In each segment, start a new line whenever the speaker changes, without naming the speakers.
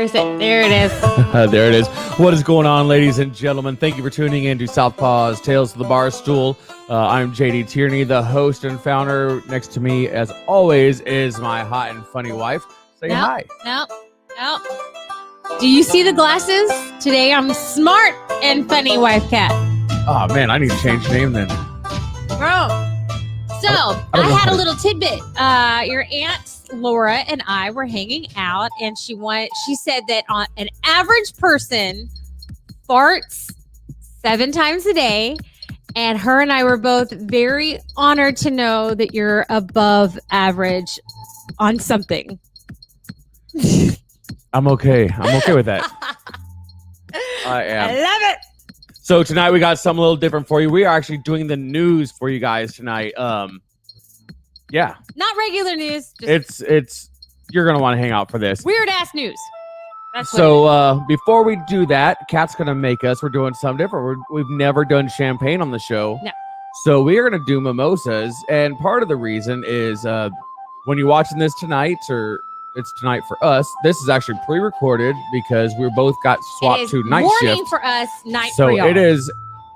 Where's it? There it is.
There it is. What is going on, ladies and gentlemen? Thank you for tuning in to Southpaw's Tales of the Barstool. I'm JD Tierney, the host and founder. Next to me, as always, is my hot and funny wife. Say hi.
Nope. Do you see the glasses? Today I'm smart and funny wife cat.
Oh, man, I need to change the name then.
Bro. So, I had a little tidbit. Your aunt Laura and I were hanging out, and she said that an average person farts 7 times a day, and her and I were both very honored to know that you're above average on something.
I'm okay. I'm okay with that. I am.
I love it.
So tonight we got something a little different for you. We are actually doing the news for you guys tonight. Yeah.
Not regular news.
It's you're gonna want to hang out for this.
Weird ass news. That's
so before we do that, Kat's gonna make us. We're doing something different. We've never done champagne on the show.
No.
So we are gonna do mimosas, and part of the reason is when you're watching this tonight, or it's tonight for us. This is actually pre-recorded because we both got swapped to night shift.
Morning for us, night
so
for y'all.
it is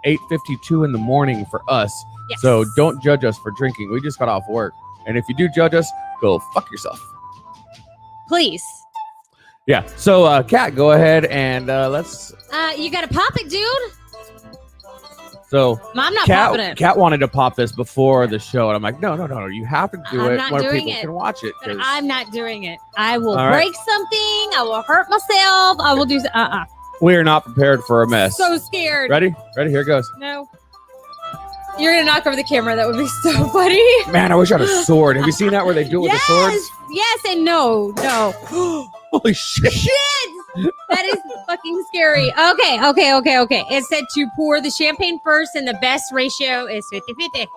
8:52 in the morning for us.
Yes.
So don't judge us for drinking. We just got off work. And if you do judge us, go fuck yourself.
Please.
Yeah. So, Kat, go ahead and let's...
You got to pop it, dude.
So,
I'm not popping it.
Kat wanted to pop this before the show. And I'm like, no. You have to do
I'm
it
not
where
doing
people
it.
can watch it.
But I'm not doing it. I will
All right.
break something. I will hurt myself. I will do...
We are not prepared for a mess.
So scared.
Ready? Here it goes.
No. You're going to knock over the camera. That would be so funny.
Man, I wish I had a sword. Have you seen that where they do it with the swords?
Yes and no.
Holy shit.
That is fucking scary. Okay. It said to pour the champagne first, and the best ratio is 50-50.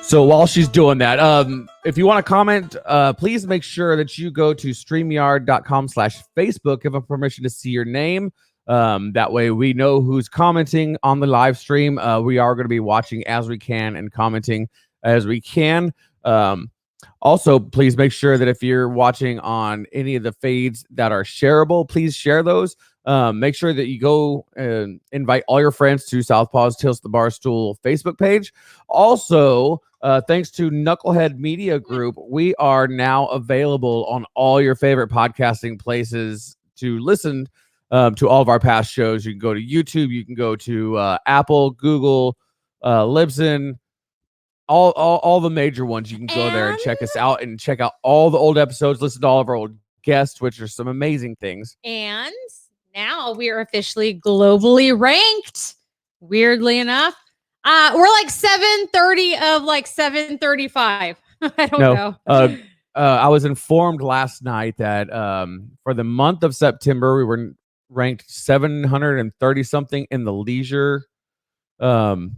So while she's doing that, if you want to comment, please make sure that you go to StreamYard.com/Facebook. Give them permission to see your name. That way we know who's commenting on the live stream. We are going to be watching as we can and commenting as we can. Also, please make sure that if you're watching on any of the feeds that are shareable, please share those. Make sure that you go and invite all your friends to Southpaw's Tales of the Barstool Facebook page. Also, thanks to Knucklehead Media Group, we are now available on all your favorite podcasting places to listen to all of our past shows. You can go to YouTube, you can go to Apple, Google, Libsyn, all the major ones. You can go there and check us out and check out all the old episodes, listen to all of our old guests, which are some amazing things.
And now we are officially globally ranked. Weirdly enough, we're like 730 of like 735. I don't know.
I was informed last night that for the month of September, we were ranked 730 something in the leisure subset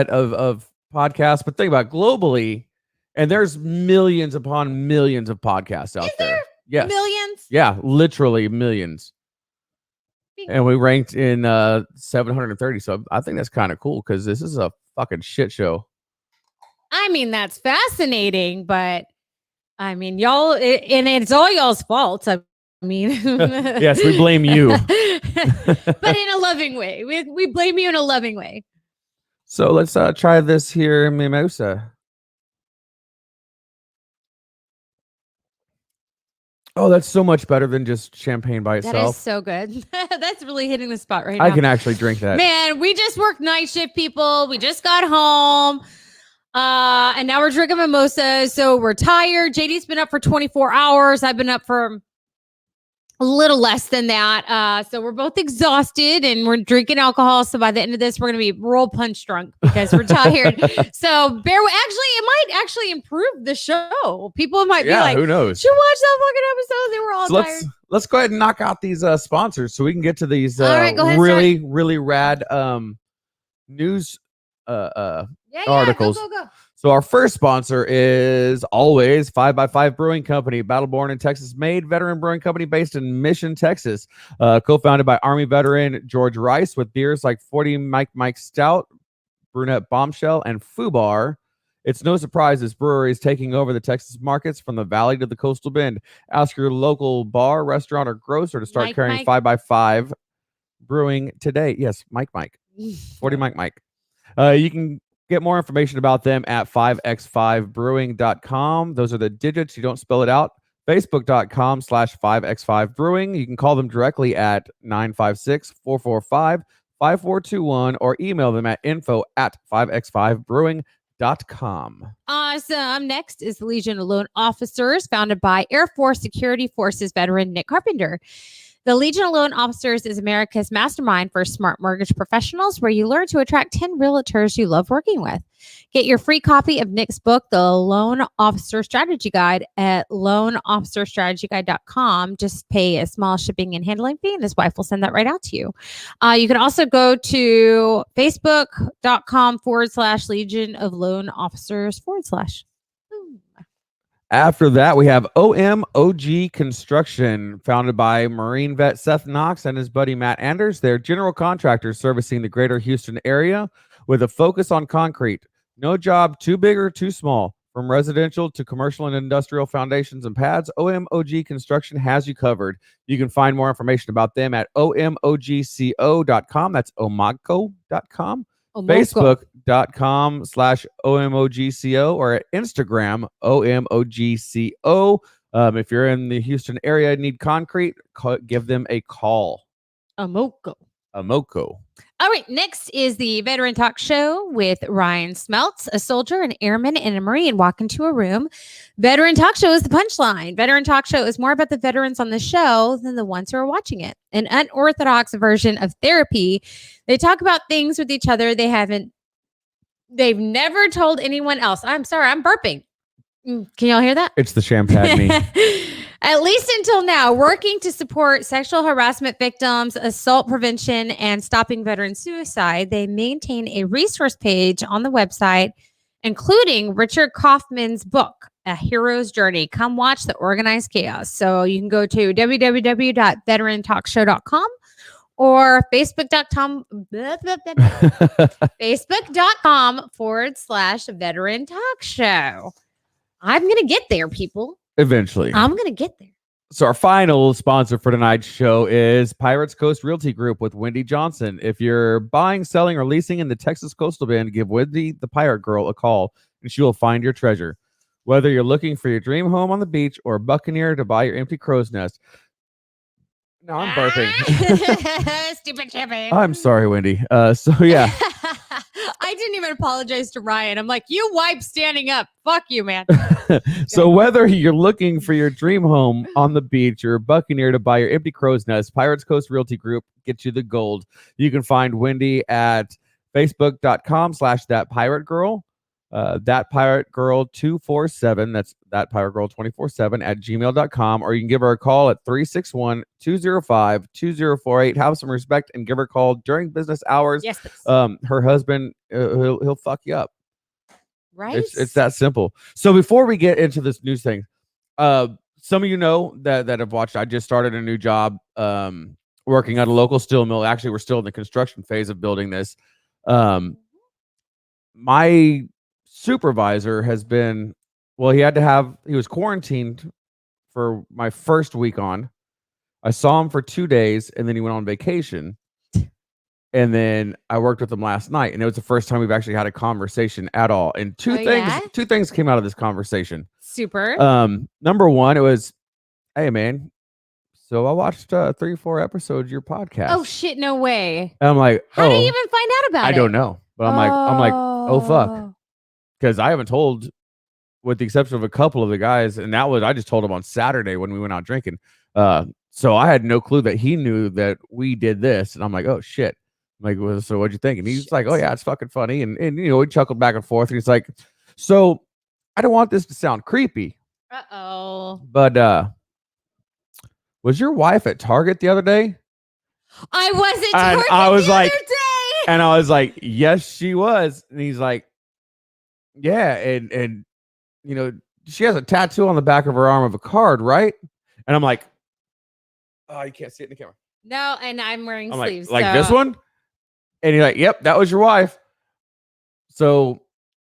of podcasts. But think about globally, and there's millions upon millions of podcasts out there. Yes.
Millions?
Yeah, literally millions. And we ranked in 730. So I think that's kind of cool because this is a fucking shit show.
I mean, that's fascinating, but I mean, y'all, and it's all y'all's fault. I mean,
yes, we blame you.
But in a loving way. We blame you in a loving way.
So let's try this here mimosa. Oh, that's so much better than just champagne by itself.
That is so good. That's really hitting the spot right now.
I can actually drink that.
Man, we just worked night shift, people. We just got home. And now we're drinking mimosas. So we're tired. JD's been up for 24 hours. I've been up for a little less than that. So we're both exhausted and we're drinking alcohol. So by the end of this, we're going to be roll punch drunk because we're tired. So it might actually improve the show. People might be like,
who knows?
Should watch that fucking episode. They were all tired.
Let's go ahead and knock out these sponsors so we can get to these really rad news articles.
Go.
So our first sponsor is always 5x5 Brewing Company, Battleborn in Texas, made veteran brewing company based in Mission, Texas, co-founded by Army veteran George Rice, with beers like 40 Mike Stout, Brunette Bombshell, and Fubar. It's no surprise this brewery is taking over the Texas markets from the valley to the coastal bend. Ask your local bar, restaurant, or grocer to start carrying 5x5 brewing today. Yes, Mike. 40 Mike. You can get more information about them at 5x5brewing.com. Those are the digits. You don't spell it out. Facebook.com/5x5brewing. You can call them directly at 956-445-5421 or email them at info@5x5brewing.com.
Awesome. Next is the Legion of Loan Officers, founded by Air Force Security Forces veteran Nick Carpenter. The Legion of Loan Officers is America's mastermind for smart mortgage professionals, where you learn to attract 10 realtors you love working with. Get your free copy of Nick's book, The Loan Officer Strategy Guide, at loanofficerstrategyguide.com. Just pay a small shipping and handling fee, and his wife will send that right out to you. You can also go to facebook.com/Legion of Loan Officers /
After that, we have OMOG Construction, founded by Marine vet Seth Knox and his buddy Matt Anders. They're general contractors servicing the greater Houston area with a focus on concrete. No job too big or too small. From residential to commercial and industrial foundations and pads, OMOG Construction has you covered. You can find more information about them at omogco.com. That's omagco.com. Facebook.com/OMOGCO or at Instagram OMOGCO. If you're in the Houston area and need concrete, give them a call.
Amoco.
All
right, next is the Veteran Talk Show with Ryan Smeltz. A soldier, an airman, and a Marine walk into a room. Veteran Talk Show is the punchline. Veteran Talk Show is more about the veterans on the show than the ones who are watching it. An unorthodox version of therapy. They talk about things with each other they've never told anyone else. I'm sorry, I'm burping. Can y'all hear that?
It's the champagne.
At least until now, working to support sexual harassment victims, assault prevention, and stopping veteran suicide, they maintain a resource page on the website, including Richard Kaufman's book, A Hero's Journey. Come watch the organized chaos. So you can go to www.veterantalkshow.com or facebook.com/Veteran Talk Show. I'm going to get there, people.
Eventually.
I'm going to get there.
So our final sponsor for tonight's show is Pirates Coast Realty Group with Wendy Johnson. If you're buying, selling, or leasing in the Texas Coastal Bend, give Wendy, the Pirate Girl, a call, and she will find your treasure. Whether you're looking for your dream home on the beach or a buccaneer to buy your empty crow's nest. No, I'm burping.
Stupid champion.
I'm sorry, Wendy. So yeah.
I didn't even apologize to Ryan. I'm like, you wipe standing up. Fuck you, man.
So whether you're looking for your dream home on the beach or a buccaneer to buy your empty crow's nest, Pirates Coast Realty Group gets you the gold. You can find Wendy at facebook.com/thatpirategirl. That Pirate Girl 247. That's That Pirate Girl 24/7 at gmail.com, or you can give her a call at 361-205-2048. Have some respect and give her a call during business hours.
Yes, please.
Her husband, he'll fuck you up.
Right.
It's that simple. So before we get into this news thing, some of you know that have watched. I just started a new job, working at a local steel mill. Actually, we're still in the construction phase of building this. My supervisor has been, he was quarantined for my first week on. I saw him for 2 days and then he went on vacation. And then I worked with him last night, and it was the first time we've actually had a conversation at all. And two things came out of this conversation.
Super.
Number one, it was, hey man, so I watched 3 or 4 episodes of your podcast.
Oh shit, no way.
And I'm like,
how do you even find out about it?
I don't know. But I'm like, oh fuck. Because I haven't told, with the exception of a couple of the guys, and I just told him on Saturday when we went out drinking. So I had no clue that he knew that we did this. And I'm like, oh shit. I'm like, well, so what'd you think? And he's like, oh yeah, it's fucking funny. And we chuckled back and forth. And he's like, so I don't want this to sound creepy.
Uh-oh.
But was your wife at Target the other day?
I was at Target the other day.
And I was like, yes, she was. And he's like, yeah, and she has a tattoo on the back of her arm of a card, right? And I'm like, oh, you can't see it in the camera.
No, and I'm wearing sleeves.
Like this one? And you're like, yep, that was your wife. So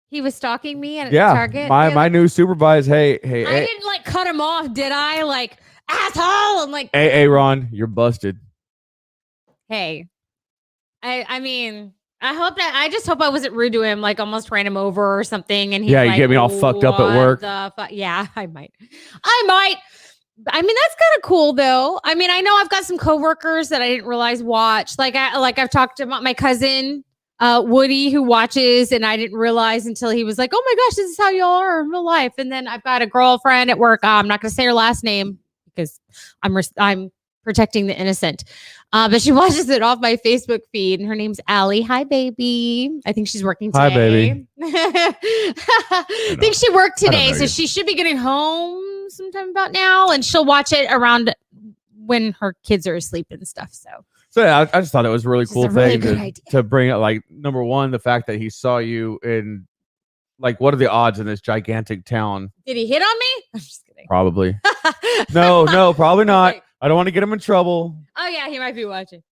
He was stalking me at
Yeah,
Target.
my new supervisor. Hey,
I
hey,
didn't like cut him off, did I? Like, asshole. I'm like,
hey, Aaron, you're busted.
hey. I mean, I just hope I wasn't rude to him, like almost ran him over or something. And he's
Yeah, you
like,
get me all fucked up at work.
Yeah, I might. I mean, that's kind of cool though. I mean, I know I've got some coworkers that I didn't realize watch. I've talked about my cousin Woody, who watches, and I didn't realize until he was like, "Oh my gosh, this is how y'all are in real life." And then I've got a girlfriend at work. I'm not going to say her last name because I'm protecting the innocent. But she watches it off my Facebook feed, and her name's Allie. Hi, baby. I think she's working today.
Hi, baby.
I think she worked today, so
you.
she should be getting home sometime about now, and she'll watch it around when her kids are asleep and stuff.
So yeah, I just thought it was a really cool
a really
thing
good idea.
to bring it. Like, number one, the fact that he saw you in, like, what are the odds in this gigantic town?
Did he hit on me? I'm just kidding.
Probably. No, probably not.
Okay.
I don't want to get him in trouble.
Oh yeah, he might be watching.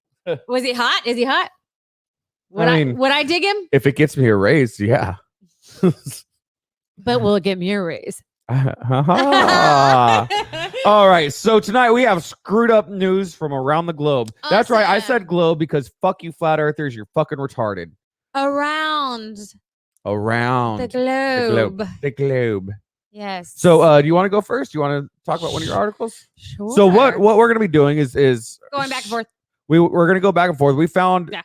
Was he hot? Is he hot?
I mean,
would I dig him?
If it gets me a raise, yeah.
But will it get me a raise?
All right, so tonight we have screwed up news from around the globe. That's right, I said globe because fuck you, flat earthers, you're fucking retarded.
Around
The globe.
Yes.
So do you want to go first? Do you want to talk about one of your articles?
Sure.
So what we're going to be doing is
going back and forth.
We're going to go back and forth. We found
Yeah.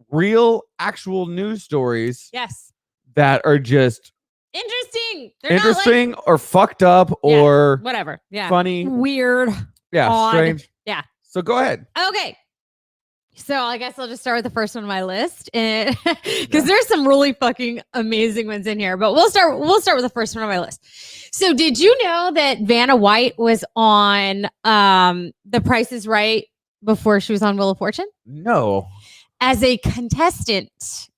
real actual news stories
Yes.
that are just
Interesting. They're
interesting or fucked up or
whatever. Yeah.
funny.
Weird.
Yeah,
odd.
strange.
Yeah.
So go ahead.
Okay. So I guess I'll just start with the first one on my list, because there's some really fucking amazing ones in here. But we'll start with the first one on my list. So did you know that Vanna White was on The Price is Right before she was on Wheel of Fortune?
No.
As a contestant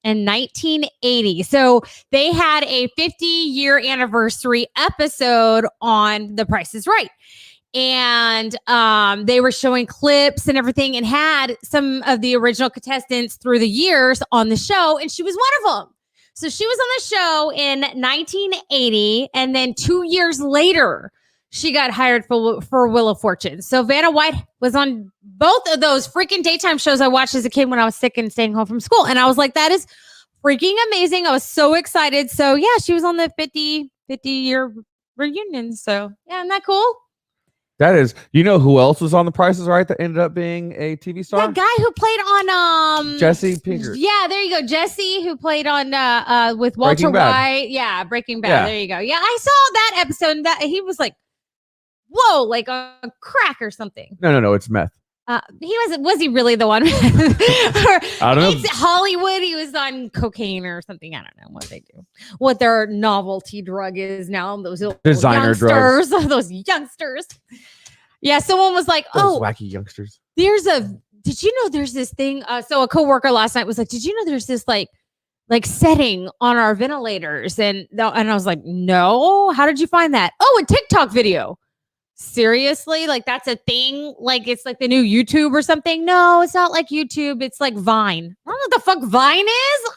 in 1980. So they had a 50-year anniversary episode on The Price is Right. And they were showing clips and everything and had some of the original contestants through the years on the show. And she was one of them. So she was on the show in 1980. And then 2 years later, she got hired for Wheel of Fortune. So Vanna White was on both of those freaking daytime shows I watched as a kid when I was sick and staying home from school. And I was like, that is freaking amazing. I was so excited. So yeah, she was on the 50-year reunion. So yeah, isn't that cool?
That is, you know who else was on The Price is Right that ended up being a TV star?
That guy who played on
Jesse Pinkett.
Yeah, there you go. Jesse, who played on with Walter
Breaking Bad.
White. Yeah, Breaking Bad.
Yeah.
There you go. Yeah, I saw that episode and that he was like, whoa, like a crack or something.
No, it's meth.
Was he really the one?
I don't know.
It's Hollywood. He was on cocaine or something. I don't know what they do. What their novelty drug is now. Those
Designer drugs.
Those youngsters. Yeah, someone was like,
Those
"Oh,
wacky youngsters."
Did you know there's this thing?" So a coworker last night was like, "Did you know there's this like setting on our ventilators?" And I was like, "No. How did you find that?" "Oh, a TikTok video." Seriously? Like that's a thing? Like it's like the new YouTube or something? No, it's not like YouTube. It's like Vine. I don't know what the fuck Vine is.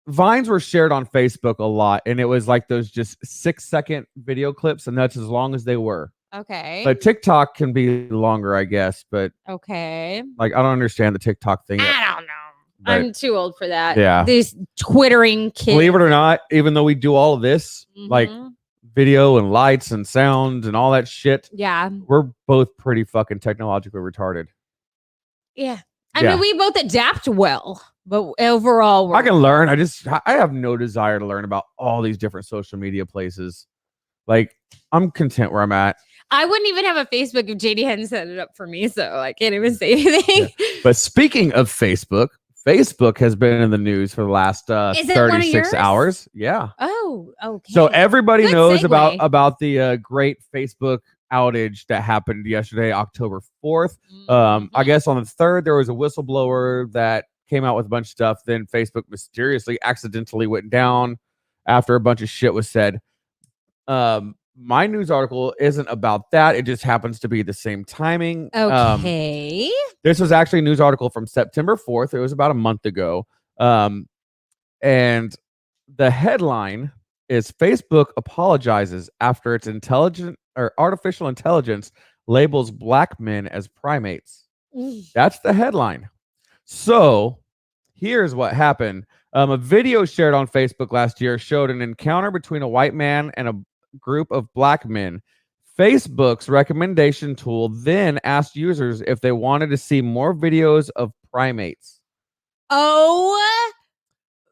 Vines were shared on Facebook a lot, and it was like those just 6-second video clips, and that's as long as they were.
Okay.
But TikTok can be longer, I guess. But
okay.
like, I don't understand the TikTok thing.
I don't know.
But
I'm too old for that.
Yeah.
These twittering kids.
believe it or not, even though we do all of this, like
Mhm.
video and lights and sound and all that shit,
Yeah.
we're both pretty fucking technologically retarded.
Yeah. I
Yeah.
mean, we both adapt well, but overall,
I can learn. I have no desire to learn about all these different social media places. Like, I'm content where I'm at.
I wouldn't even have a Facebook if JD hadn't set it up for me, so I can't even say anything.
Yeah. But speaking of Facebook has been in the news for the last
Is it one of
36
yours?
hours. Yeah.
Oh, okay.
So everybody
Good
knows
segue.
about the great Facebook outage that happened yesterday, October 4th. I
Mhm.
guess on the 3rd, there was a whistleblower that came out with a bunch of stuff. Then Facebook mysteriously, accidentally went down after a bunch of shit was said. My news article isn't about that. It just happens to be the same timing.
Okay.
This was actually a news article from September 4th. It was about a month ago. And the headline is Facebook apologizes after its artificial intelligence labels black men as primates. That's the headline. So here's what happened. A video shared on Facebook last year showed an encounter between a white man and a group of black men. Facebook's recommendation tool then asked users if they wanted to see more videos of primates.
Oh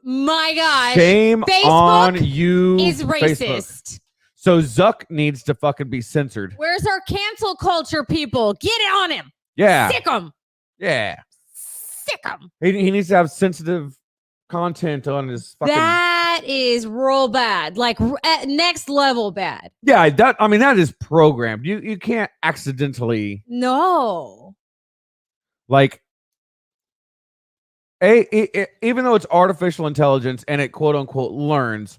my gosh.
Shame
Facebook
on you.
is racist.
Facebook. So Zuck needs to fucking be censored.
Where's our cancel culture people? Get it on him.
Yeah.
Sick him.
Yeah.
Sick him.
He needs to have sensitive content on his fucking.
That is real bad. Like next level bad.
Yeah, that is programmed. You can't accidentally
No.
like even though it's artificial intelligence and it quote unquote learns,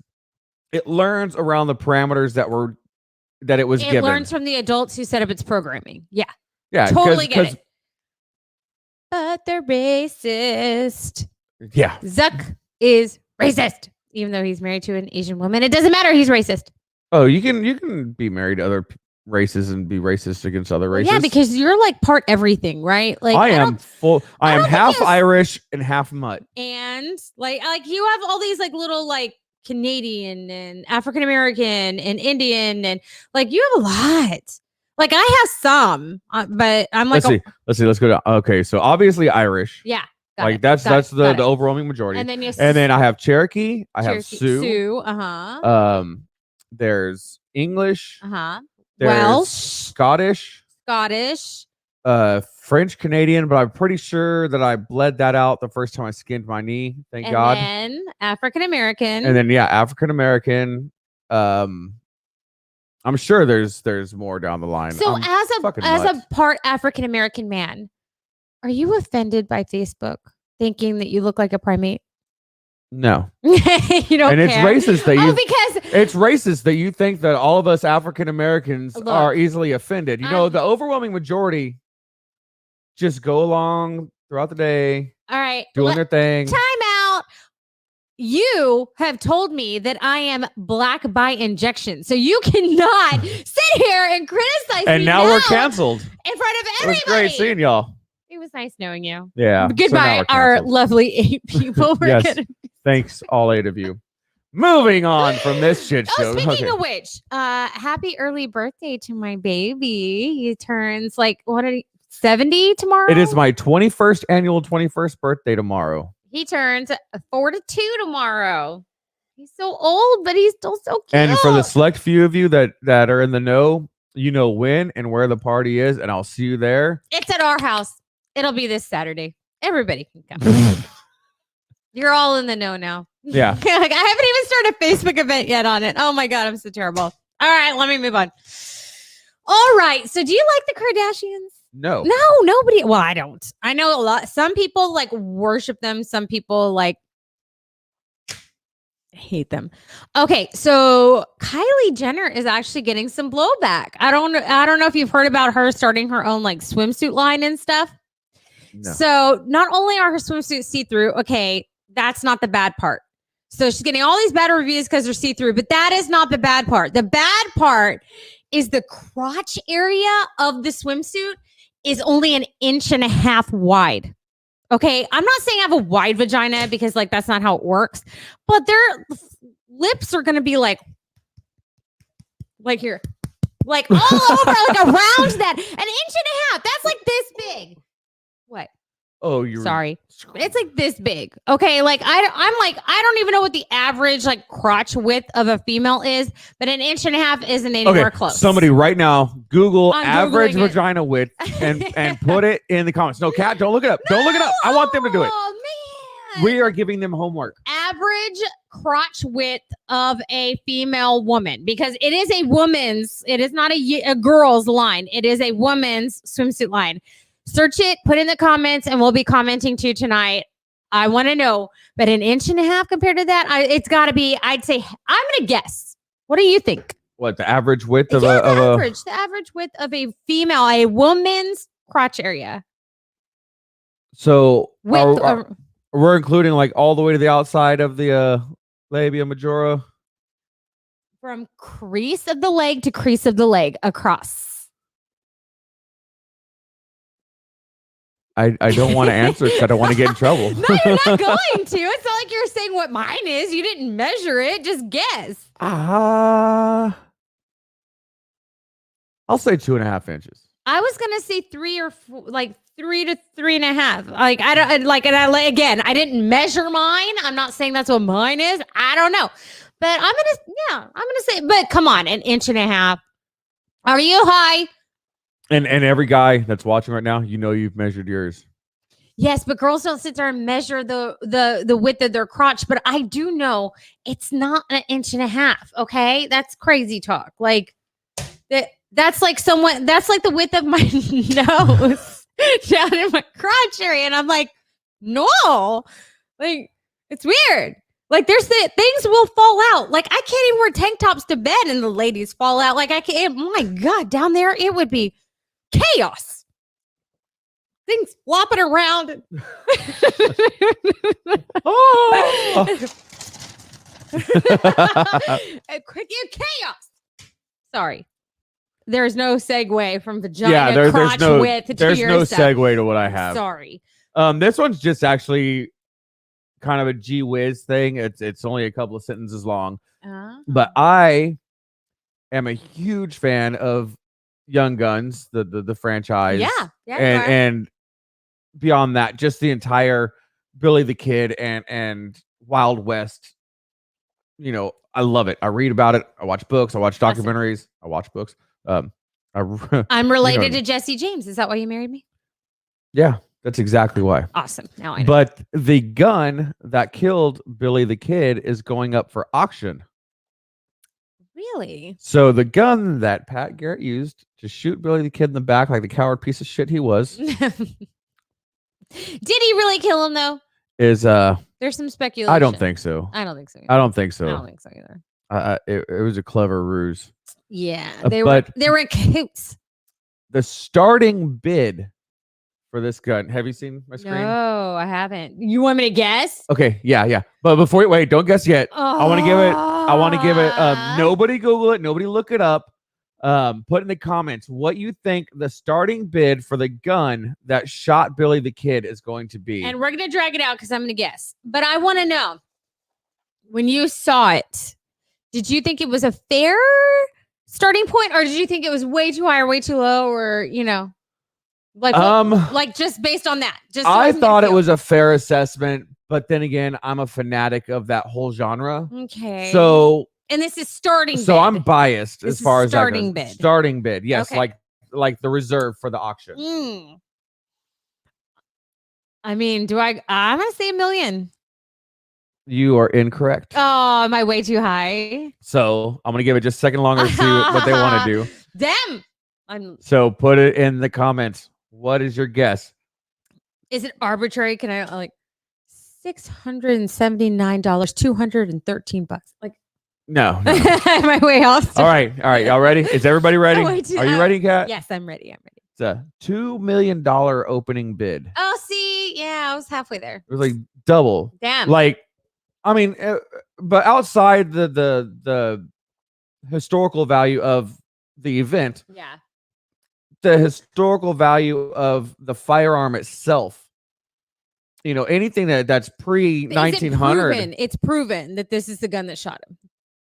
it learns around the parameters that it was given.
It learns from the adults who set up its programming. Yeah.
Yeah,
Totally get it. But they're racist.
Yeah.
Zuck is racist. Even though he's married to an Asian woman, it doesn't matter. He's racist.
Oh, you can be married to other races and be racist against other races.
Yeah, because you're like part everything, right? Like
I am half
think
Irish and half mutt.
And like you have all these like little like Canadian and African American and Indian and like you have a lot. Like I have some, but I'm like
let's see. Let's go down. Okay, so obviously Irish.
Yeah.
Like that's the overwhelming majority.
And then
I have Cherokee. I have Sioux. There's English. There's
Welsh.
Scottish. French Canadian, but I'm pretty sure that I bled that out the first time I skinned my knee. Thank God.
And then African American.
And then African American. I'm sure there's more down the line.
So as a part African American man, are you offended by Facebook thinking that you look like a primate?
No.
You don't
and
care.
It's racist that
because
it's racist that you think that all of us African Americans are easily offended. You know, the overwhelming majority just go along throughout the day.
All right.
Doing their thing.
Time out. You have told me that I am black by injection. So you cannot sit here and criticize me.
And now we're canceled.
In front of everybody.
It was great seeing y'all.
It was nice knowing you.
Yeah.
Goodbye,
so
our lovely 8 people.
Yes. Thanks, all 8 of you. Moving on from this shit show.
Speaking of which, happy early birthday to my baby. He turns 70 tomorrow?
It is my 21st annual 21st birthday tomorrow.
He turns 42 tomorrow. He's so old, but he's still so cute.
And for the select few of you that are in the know, you know when and where the party is, and I'll see you there.
It's at our house. It'll be this Saturday. Everybody can come. You're all in the know now.
Yeah.
I haven't even started a Facebook event yet on it. Oh my God, I'm so terrible. All right, let me move on. All right. So do you like the Kardashians?
No,
nobody. Well, I don't. I know a lot. Some people worship them. Some people hate them. Okay, so Kylie Jenner is actually getting some blowback. I don't know if you've heard about her starting her own swimsuit line and stuff. No. So not only are her swimsuits see-through, okay, that's not the bad part. So she's getting all these bad reviews because they're see-through, but that is not the bad part. The bad part is the crotch area of the swimsuit is only 1.5 inches wide. Okay, I'm not saying I have a wide vagina because that's not how it works, but their lips are going to be like here, all over, around that 1.5 inches. That's this big. What?
Oh, you're
sorry. It's this big. Okay, I don't even know what the average crotch width of a female is, but 1.5 inches isn't anywhere close.
Somebody right now Google average vagina width and put it in the comments. No, Kat, don't look it up. Don't look it up. I want them to do it.
Oh man.
We are giving them homework.
Average crotch width of a female woman, because it is a woman's. It is not a girl's line. It is a woman's swimsuit line. Search it, put in the comments, and we'll be commenting to you tonight. I want to know, but 1.5 inches compared to that, it's got to be. I'd say I'm gonna guess. What do you think?
What the average width of
the average width of a female, a woman's crotch area?
So we're including all the way to the outside of the labia majora.
From crease of the leg to crease of the leg across.
I don't want to answer because I don't want to get in trouble.
No, you're not going to. It's not like you're saying what mine is. You didn't measure it. Just guess.
I'll say 2.5 inches.
I was gonna say 3 or 4, like 3 to 3.5. Like I don't like, and again, I didn't measure mine. I'm not saying that's what mine is. I don't know, but I'm gonna say. But come on, 1.5 inches. Are you high?
And every guy that's watching right now, you know you've measured yours.
Yes, but girls don't sit there and measure the width of their crotch. But I do know it's not 1.5 inches. Okay, that's crazy talk. Like that. That's like that's like the width of my nose down in my crotch area. And I'm like, no, like it's weird. Like things will fall out. Like I can't even wear tank tops to bed and the ladies fall out. Like I can't, oh my God, down there, it would be chaos. Things flopping around.
Oh!
Quick chaos. Sorry. There's no segue from vagina crotch width to
there's
your
no
stuff.
segue to what I have.
Sorry.
This one's just actually kind of a gee whiz thing. It's only a couple of sentences long, but I am a huge fan of Young Guns, the franchise.
Yeah,
and beyond that, just the entire Billy the Kid and Wild West. You know, I love it. I read about it. I watch books. I watch documentaries. I watch books.
I'm related to Jesse James. Is that why you married me?
Yeah, that's exactly why.
Awesome. Now I know.
But the gun that killed Billy the Kid is going up for auction.
Really?
So the gun that Pat Garrett used to shoot Billy the Kid in the back like the coward piece of shit he was.
Did he really kill him though?
Is
there's some speculation.
I don't think so.
I don't think so.
I don't think so.
I don't think so either.
It was a clever ruse.
Yeah, they were in cahoots.
The starting bid for this gun. Have you seen my screen?
No, I haven't. You want me to guess?
Okay, yeah. But before you wait, don't guess yet. I want to give it. Nobody Google it. Nobody look it up. Put in the comments what you think the starting bid for the gun that shot Billy the Kid is going to be.
And we're gonna drag it out because I'm gonna guess. But I want to know, when you saw it, did you think it was a fair starting point, or did you think it was way too high or way too low, or like just based on that? Just
I thought it was a fair assessment, but then again, I'm a fanatic of that whole genre.
Okay.
So,
and this is starting.
So
bid.
I'm biased as far as
starting
that goes.
bid.
Starting bid, yes,
Okay.
like the reserve for the auction.
I mean, I'm gonna say $1 million.
You are incorrect.
Oh, am I way too high?
So I'm gonna give it just a second longer to see what they want to do.
Damn.
So put it in the comments. What is your guess?
Is it arbitrary? Can I like $679, $213? Like
no.
Am I way off?
All right. Y'all ready? Is everybody ready? Are you ready, Kat?
Yes, I'm ready.
It's a $2 million opening bid.
Oh, see, yeah, I was halfway there.
It was like double.
Damn.
Like, I mean, but outside the historical value of the event,
yeah,
the historical value of the firearm itself. You know, anything that's pre 1900.
It's proven that this is the gun that shot him.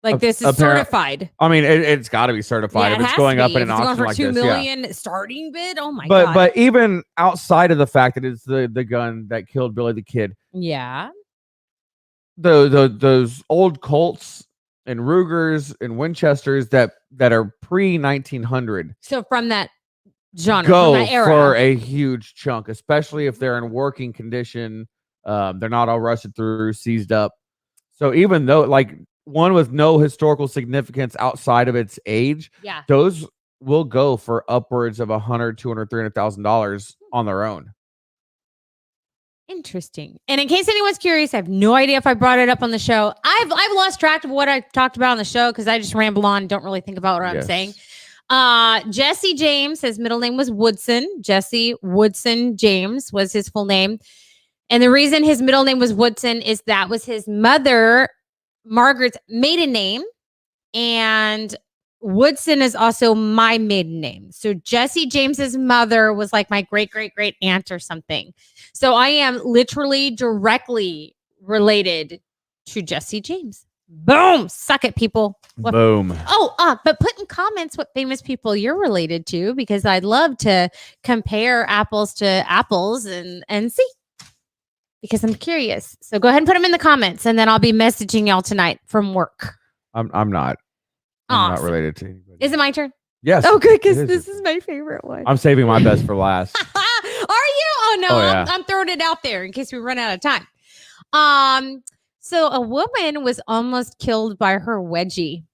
Like this is certified.
I mean, it's got to be certified if it's going up in an auction like this.
$2 million starting bid. Oh my
god!
God!
But even outside of the fact that it's the gun that killed Billy the Kid.
Yeah.
Those old Colts and Rugers and Winchesters that are pre 1900.
So from that genre,
go
from that era,
for a huge chunk, especially if they're in working condition. They're not all rusted through, seized up. So even though like one with no historical significance outside of its age,
yeah,
those will go for upwards of $100,000, $200,000, $300,000 on their own.
Interesting. And in case anyone's curious, I have no idea if I brought it up on the show. I've lost track of what I talked about on the show because I just ramble on, don't really think about what I'm saying. Jesse James, his middle name was Woodson. Jesse Woodson James was his full name. And the reason his middle name was Woodson is that was his mother's Margaret's maiden name, and Woodson is also my maiden name. So Jesse James's mother was like my great great great aunt or something. So I am literally directly related to Jesse James. Boom! Suck it, people. What-
Boom.
But put in comments what famous people you're related to, because I'd love to compare apples to apples and see, because I'm curious. So go ahead and put them in the comments, and then I'll be messaging y'all tonight from work.
I'm not. I'm not
Awesome.
related to anybody.
Is it my turn?
Yes.
Oh, good, because
it
this is my favorite one.
I'm saving my best for last.
Are you? Oh no,
Oh, yeah.
I'm throwing it out there in case we run out of time. So a woman was almost killed by her wedgie.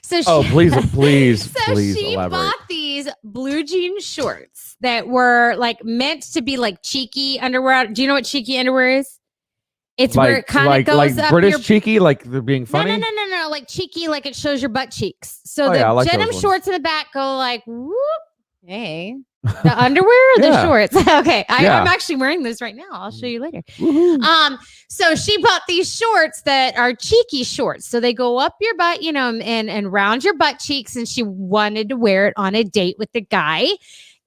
So
Oh,
she,
please
so she
elaborate.
bought these blue jean shorts that were like meant to be like cheeky underwear. Do you know what cheeky underwear is? It's where it kind of goes up
British
your
cheeky, like they're being funny.
No, like cheeky, like it shows your butt cheeks. So
Oh,
the
yeah, I like
denim
those ones.
shorts in the back go like, whoop, hey. The underwear or the
Yeah.
shorts? Okay,
Yeah.
I'm actually wearing those right now. I'll show you later.
Woohoo.
So she bought these shorts that are cheeky shorts. So they go up your butt, you know, and round your butt cheeks. And she wanted to wear it on a date with the guy.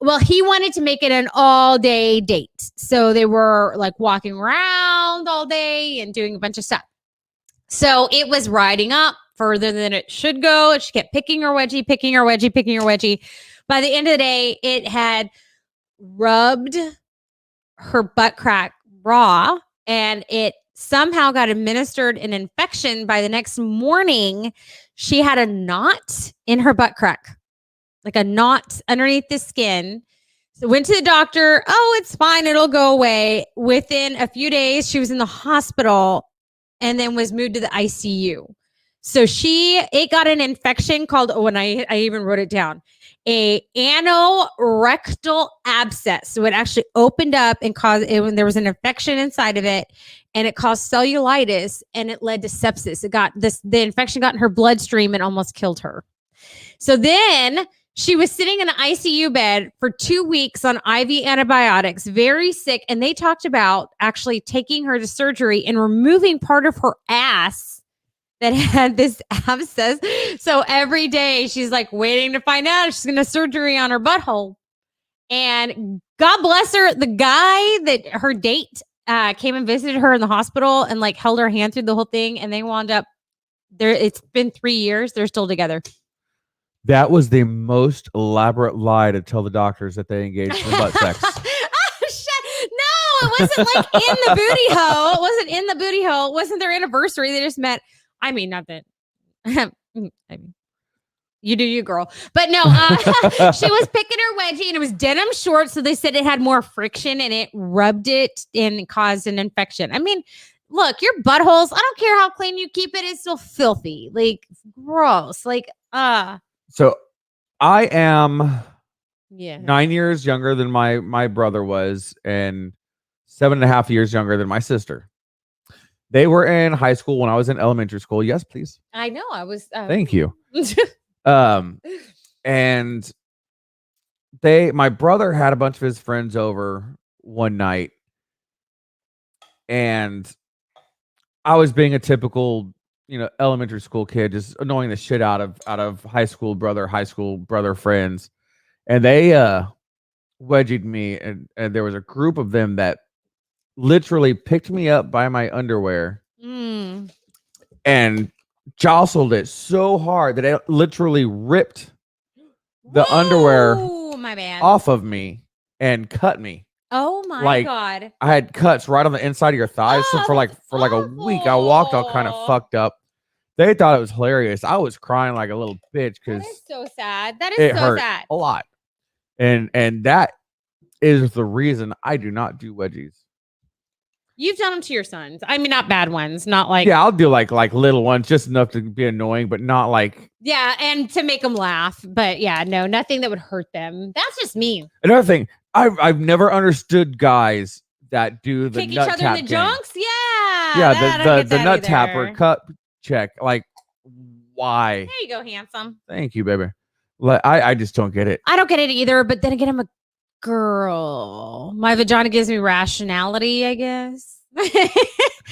Well, he wanted to make it an all-day date. So they were like walking around all day and doing a bunch of stuff. So it was riding up further than it should go. She kept picking her wedgie, picking her wedgie, picking her wedgie. By the end of the day, it had rubbed her butt crack raw, and it somehow got administered an infection. By the next morning, she had a knot in her butt crack, like a knot underneath the skin. So went to the doctor. Oh, it's fine. It'll go away. Within a few days, she was in the hospital and then was moved to the ICU. So it got an infection called, and I even wrote it down, a anorectal abscess. So it actually opened up and when there was an infection inside of it, and it caused cellulitis, and it led to sepsis. The infection got in her bloodstream and almost killed her. So then she was sitting in an ICU bed for 2 weeks on IV antibiotics, very sick. And they talked about actually taking her to surgery and removing part of her ass that had this abscess. So every day she's like waiting to find out if she's going to surgery on her butthole. And God bless her, the guy that her date came and visited her in the hospital and like held her hand through the whole thing. And they wound up there. It's been 3 years. They're still together.
That was the most elaborate lie to tell the doctors that they engaged in butt sex.
No, it wasn't like in the booty hole. It wasn't in the booty hole. It wasn't their anniversary. They just met. I mean, not that. I mean, you do you, girl. But no, she was picking her wedgie, and it was denim shorts. So they said it had more friction, and it rubbed it and caused an infection. I mean, look, your buttholes, I don't care how clean you keep it, it's still filthy. Like, gross. Like,
So I am
yeah.
9 years younger than my brother was, and 7.5 years younger than my sister. They were in high school when I was in elementary school. Yes, please.
I know. I was.
Thank you. And my brother had a bunch of his friends over one night, and I was being a typical, elementary school kid, just annoying the shit out of high school brother friends. And they wedgied me, and there was a group of them that literally picked me up by my underwear and jostled it so hard that it literally ripped the underwear
my bad.
off of me and cut me.
Oh my
Like,
God.
I had cuts right on the inside of your thighs. So for like a week, I walked all kind of fucked up. They thought it was hilarious. I was crying like a little bitch
That
because
is so sad. That is
it
so
hurt
sad.
a lot. And that is the reason I do not do wedgies.
You've done them to your sons. I mean, not bad ones. Not like.
Yeah, I'll do like little ones, just enough to be annoying, but not like.
Yeah, and to make them laugh. But yeah, no, nothing that would hurt them. That's just me.
Another thing, I've never understood guys that do the
Kick each
nut
other
tap
in the
game.
junks? Yeah.
Yeah,
I don't
the
get that
nut tapper
either.
cut check. Like, why?
There you go, handsome.
Thank you, baby. Like, I just don't get it.
I don't get it either, but then again, I'm a girl. My vagina gives me rationality, I guess.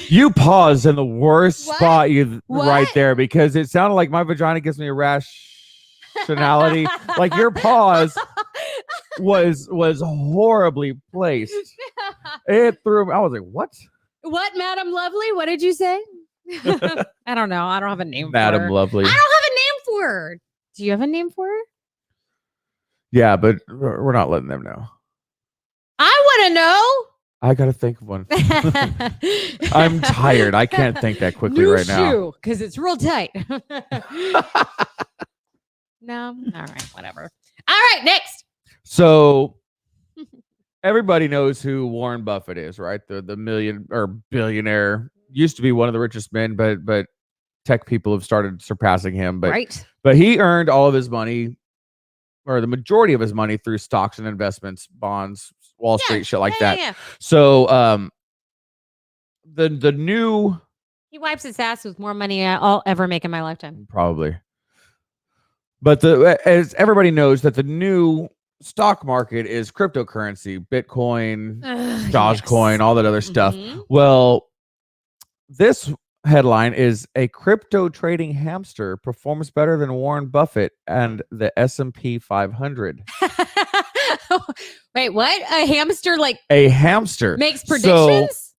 You paused in the worst
What?
spot you right
What?
there because it sounded like my vagina gives me a rationality. Like your pause was horribly placed. It threw me. I was like, what?
What, Madam Lovely? What did you say? I don't know. I don't have a name for
Madam
her.
Lovely.
I don't have a name for her. Do you have a name for her?
Yeah, but we're not letting them know.
I want to know.
I got to think of one. I'm tired. I can't think that quickly
New
right now.
shoe, because it's real tight. No? All right, whatever. All right, next.
So everybody knows who Warren Buffett is, right? The million or billionaire. Used to be one of the richest men, but tech people have started surpassing him.
Right.
But he earned all of his money, or the majority of his money, through stocks and investments, bonds, Wall Street, shit like that.
Yeah.
So the new
He wipes his ass with more money I'll ever make in my lifetime.
probably, but as everybody knows that the new stock market is cryptocurrency, Bitcoin, Dogecoin, all that other stuff.
Mhm.
Well, this headline is a crypto trading hamster performs better than Warren Buffett and the S&P 500.
Wait, what? A hamster like
A hamster
makes
So
predictions?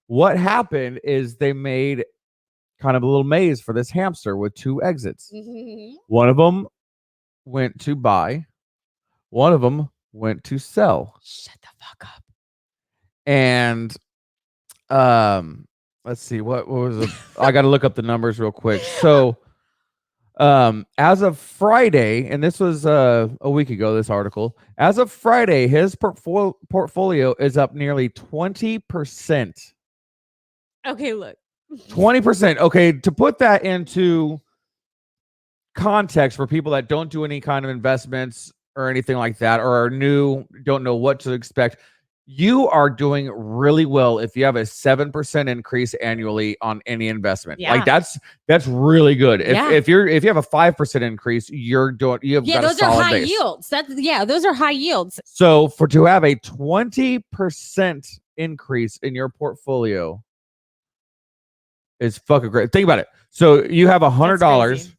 what happened is they made kind of a little maze for this hamster with two exits.
Mhm.
One of them went to buy, one of them went to sell.
Shut the fuck up.
And let's see what was it? I got to look up the numbers real quick. So as of Friday, and this was a week ago, this article, as of Friday, his portfolio is up nearly 20%.
Okay, look.
20%. Okay, to put that into context for people that don't do any kind of investments or anything like that, or are new, don't know what to expect, you are doing really well if you have a 7% increase annually on any investment.
Yeah.
Like that's really good.
Yeah.
If you have a 5% increase, you have got a
Those are
solid
high
base.
yields. Those are high yields.
So to have a 20% increase in your portfolio is fucking great. Think about it. So you have $100
crazy.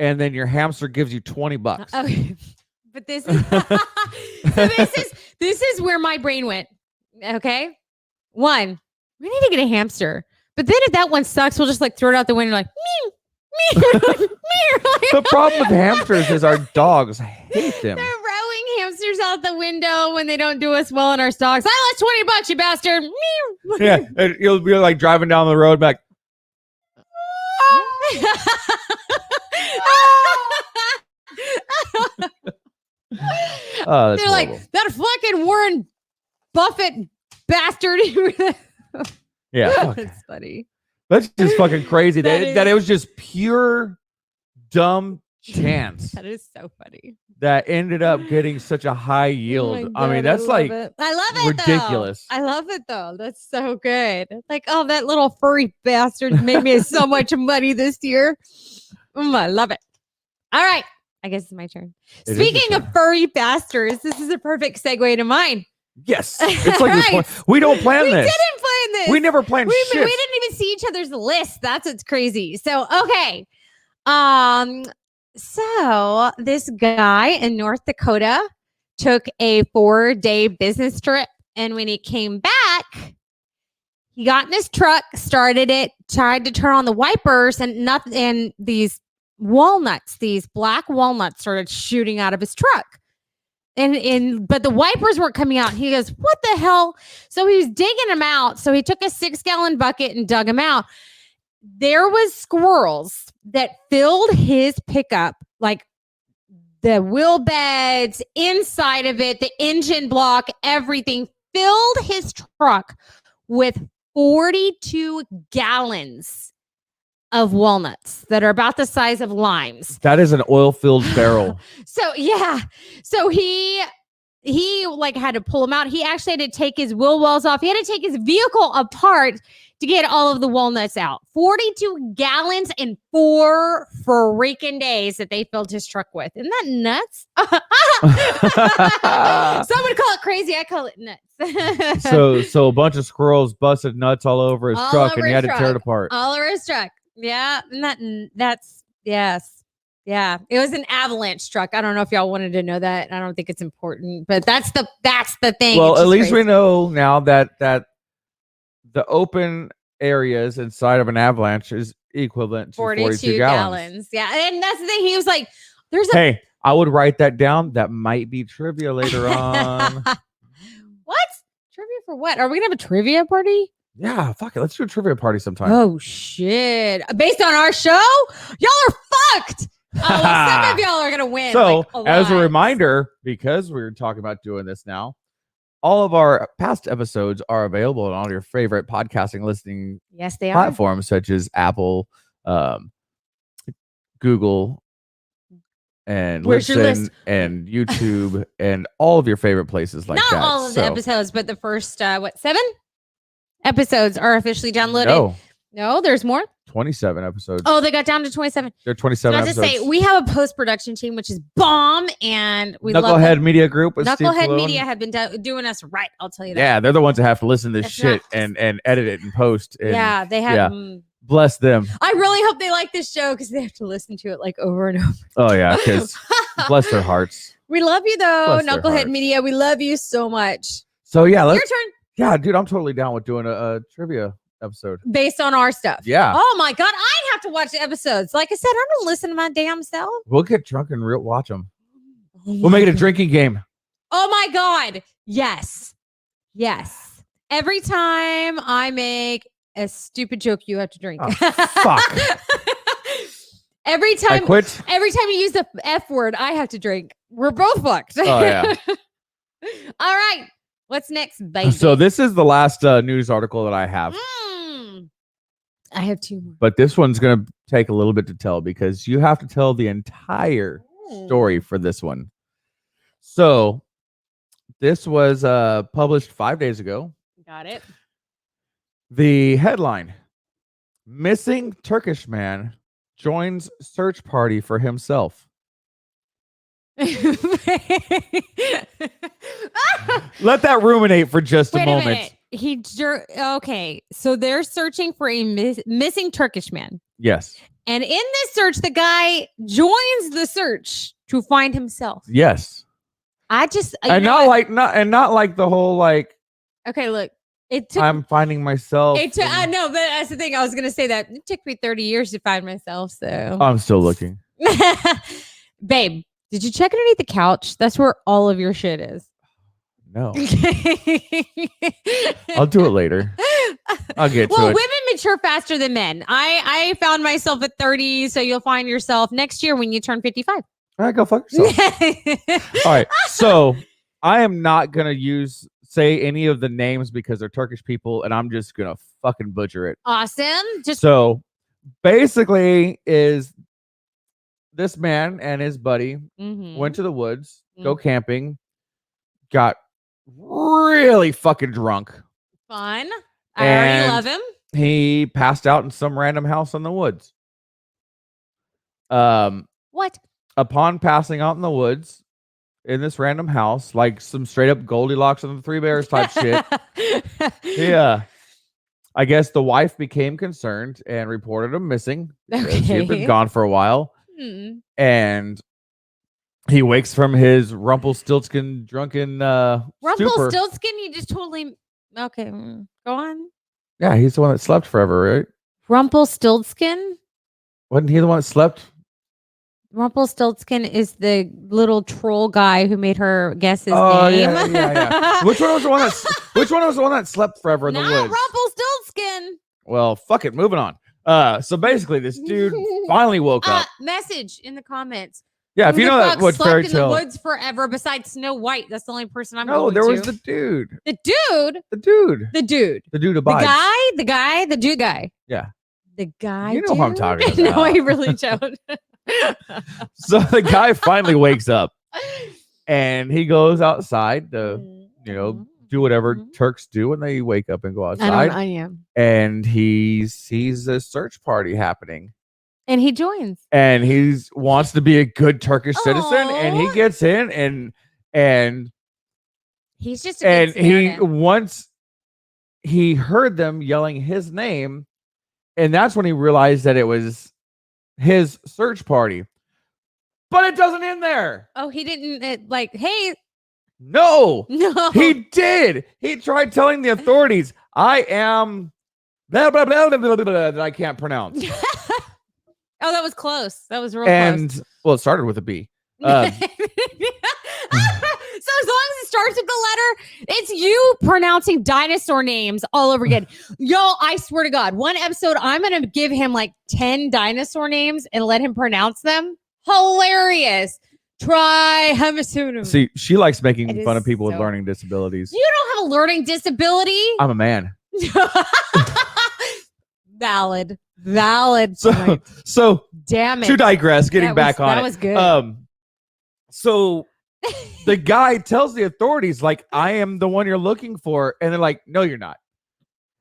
and then your hamster gives you $20.
Okay. But this is so this is where my brain went. Okay. One, we need to get a hamster. But then if that one sucks, we'll just like throw it out the window like meow, meow, meow.
The problem with hamsters is our dogs hate them.
They're rowing hamsters out the window when they don't do us well in our stocks. I lost $20, you bastard. Meow.
Yeah, and you'll be like driving down the road back. Oh, that's
They're
horrible.
like, that fucking Warren Buffett bastard.
Yeah, fuck.
That's funny.
That's just fucking crazy.
That
That it
is-
was just pure dumb chance
That is so funny.
that ended up getting such a high
Oh
yield.
my
I mean,
God,
that's
love
like
it. I love it.
ridiculous.
Though. I love it though. That's so good. Like, oh, that little furry bastard made me so much money this year. I love it. All right. I guess it's my turn.
It is your
Speaking of
turn.
furry bastards, this is a perfect segue to mine.
Yes, it's like
Right.
we don't plan
We
this.
didn't plan this.
We never planned
we
shit.
didn't even see each other's list. That's what's crazy. So okay. So this guy in North Dakota took a 4-day business trip, and when he came back, he got in his truck, started it, tried to turn on the wipers, and nothing. And these walnuts, these black walnuts, started shooting out of his truck. But the wipers weren't coming out. He goes, what the hell? So he was digging them out. So he took a 6-gallon bucket and dug them out. There was squirrels that filled his pickup, like the wheel beds, inside of it, the engine block, everything, filled his truck with 42 gallons of walnuts that are about the size of limes.
That is an oil-filled barrel.
So yeah. So he like had to pull them out. He actually had to take his wheel wells off. He had to take his vehicle apart to get all of the walnuts out. 42 gallons in 4 freaking days that they filled his truck with. Isn't that nuts? Some would call it crazy. crazy. I call it nuts.
So a bunch of squirrels busted nuts all over his
All
truck,
over
and he
his
had to tear it
truck.
apart.
all over his truck. Yeah, that's yes. Yeah, it was an avalanche truck. I don't know if y'all wanted to know that. I don't think it's important, but that's the thing.
Well,
It's
at
just
least we
crazy.
know now that the open areas inside of an avalanche is equivalent to 42 gallons.
Yeah, and that's the thing. He was like, "There's a
Hey, I would write that down. That might be trivia later on.
what trivia for what? Are we gonna have a trivia party?
Yeah, fuck it. Let's do a trivia party sometime.
Oh shit! Based on our show, y'all are fucked. Well, some of y'all are gonna win.
So,
like,
as a
lot.
reminder, because we're talking about doing this now, all of our past episodes are available on all your favorite podcasting listening
Yes, they are.
platforms such as Apple, Google, and
Where's your
Listen,
list?
and YouTube, and all of your favorite places like
Not
that.
all of the episodes, but the first 7 episodes are officially downloaded. No, there's more.
27 episodes.
Oh, they got down to 27.
They're 27
So I have to
episodes.
say, we have a post-production team, which is bomb, and we love
Knucklehead
them.
Media Group with Steve
Knucklehead
Colon.
Media have been doing us right. I'll tell you that.
Yeah, they're the ones that have to listen to this
That's
shit
not-
and edit it and post. And
Yeah, they have.
yeah. Bless them.
I really hope they like this show because they have to listen to it like over and over.
Oh yeah, because bless their hearts.
We love you though,
Bless their
Knucklehead
hearts.
Media. We love you so much.
So yeah,
Your
let's.
turn.
Yeah, dude, I'm totally down with doing a trivia episode.
Based on our stuff.
Yeah.
Oh my god, I have to watch the episodes. Like I said, I don't listen to my damn self.
We'll get drunk and watch them.
Oh
We'll
my
make it a
God.
drinking game.
Oh my god. Yes. Yes. Every time I make a stupid joke, you have to drink.
Oh, fuck.
Every
I
time
quit.
every time you use the F word, I have to drink. We're both fucked.
Oh, yeah.
All right. What's next, baby?
So this is the last news article that I have,
I have 2 more.
but this one's gonna take a little bit to tell because you have to tell the entire story for this one. So this was published 5 days ago.
Got it.
The headline: Missing Turkish man joins search party for himself. Let that ruminate for just a
Wait a
moment.
minute. Okay, so they're searching for a missing Turkish man,
Yes.
and in this search, the guy joins the search to find himself.
Yes.
I just
And not like the whole like
okay. Look, it took.
I'm finding myself.
I know, but that's the thing. I was gonna say that it took me 30 years to find myself. So,
I'm still looking.
babe, did you check underneath the couch? That's where all of your shit is.
No. I'll do it later. I'll get to
Well,
it.
women mature faster than men. I found myself at 30, so you'll find yourself next year when you turn 55.
All right, go fuck yourself. All right. So I am not gonna say any of the names because they're Turkish people, and I'm just gonna fucking butcher it.
Awesome. Just
So basically, is this man and his buddy
Mhm.
went to the woods, go camping, got really fucking drunk.
Fun. I already
And-
love him.
He passed out in some random house in the woods.
What?
Upon passing out in the woods in this random house, like some straight up Goldilocks and the Three Bears type shit. Yeah. I guess the wife became concerned and reported him missing. Because he had been
Okay.
gone for a while.
Hmm.
And he wakes from his Rumpelstiltskin drunken stupor.
Rumpelstiltskin, you just totally okay. Go on.
Yeah, he's the one that slept forever, right?
Rumpelstiltskin.
Wasn't he the one that slept?
Rumpelstiltskin is the little troll guy who made her guess his
Oh,
name.
yeah. Which one was the one that slept forever in the
Not
woods?
Rumpelstiltskin.
Well, fuck it. Moving on. So basically, this dude finally woke up.
Message in the comments.
Yeah, if
Who
you
the
know that
fuck
what
slept
fairy
in the
tale.
woods forever besides Snow White. That's the only person I'm
No,
going
there
to.
was the dude.
The dude.
The dude.
The dude.
The dude
The
abides.
guy, the dude guy.
Yeah.
The guy.
You know who I'm
dude?
talking
No, I
about.
really don't.
So the guy finally wakes up and he goes outside to, do whatever
Mhm.
Turks do when they wake up and go
I
outside.
don't. I am.
And he sees a search party happening.
And he joins.
And he wants to be a good Turkish citizen, and he
Aw.
gets in and
He's just a
And
good
he
Samaritan.
once he heard them yelling his name, and that's when he realized that it was his search party. But it doesn't end there.
Oh, he didn't like, hey,
No,
no.
he did. He tried telling the authorities, I am blah, blah, blah, blah, blah, blah, blah, that I can't pronounce.
Oh, that was close. That was real
And,
close.
well, it started with a B.
So as long as it starts with the letter, it's you pronouncing dinosaur names all over again. Yo, I swear to God, one episode, I'm going to give him like 10 dinosaur names and let him pronounce them. Hilarious. Try Hamasunum.
See, she likes making
It
fun
is
of people with
so-
learning disabilities.
You don't have a learning disability.
I'm a man.
Valid. Valid.
So,
point.
so
Damn it.
to digress, getting
That
back
was-
on
that
it.
was good.
So the guy tells the authorities, like, I am the one you're looking for. And they're like, no, you're not.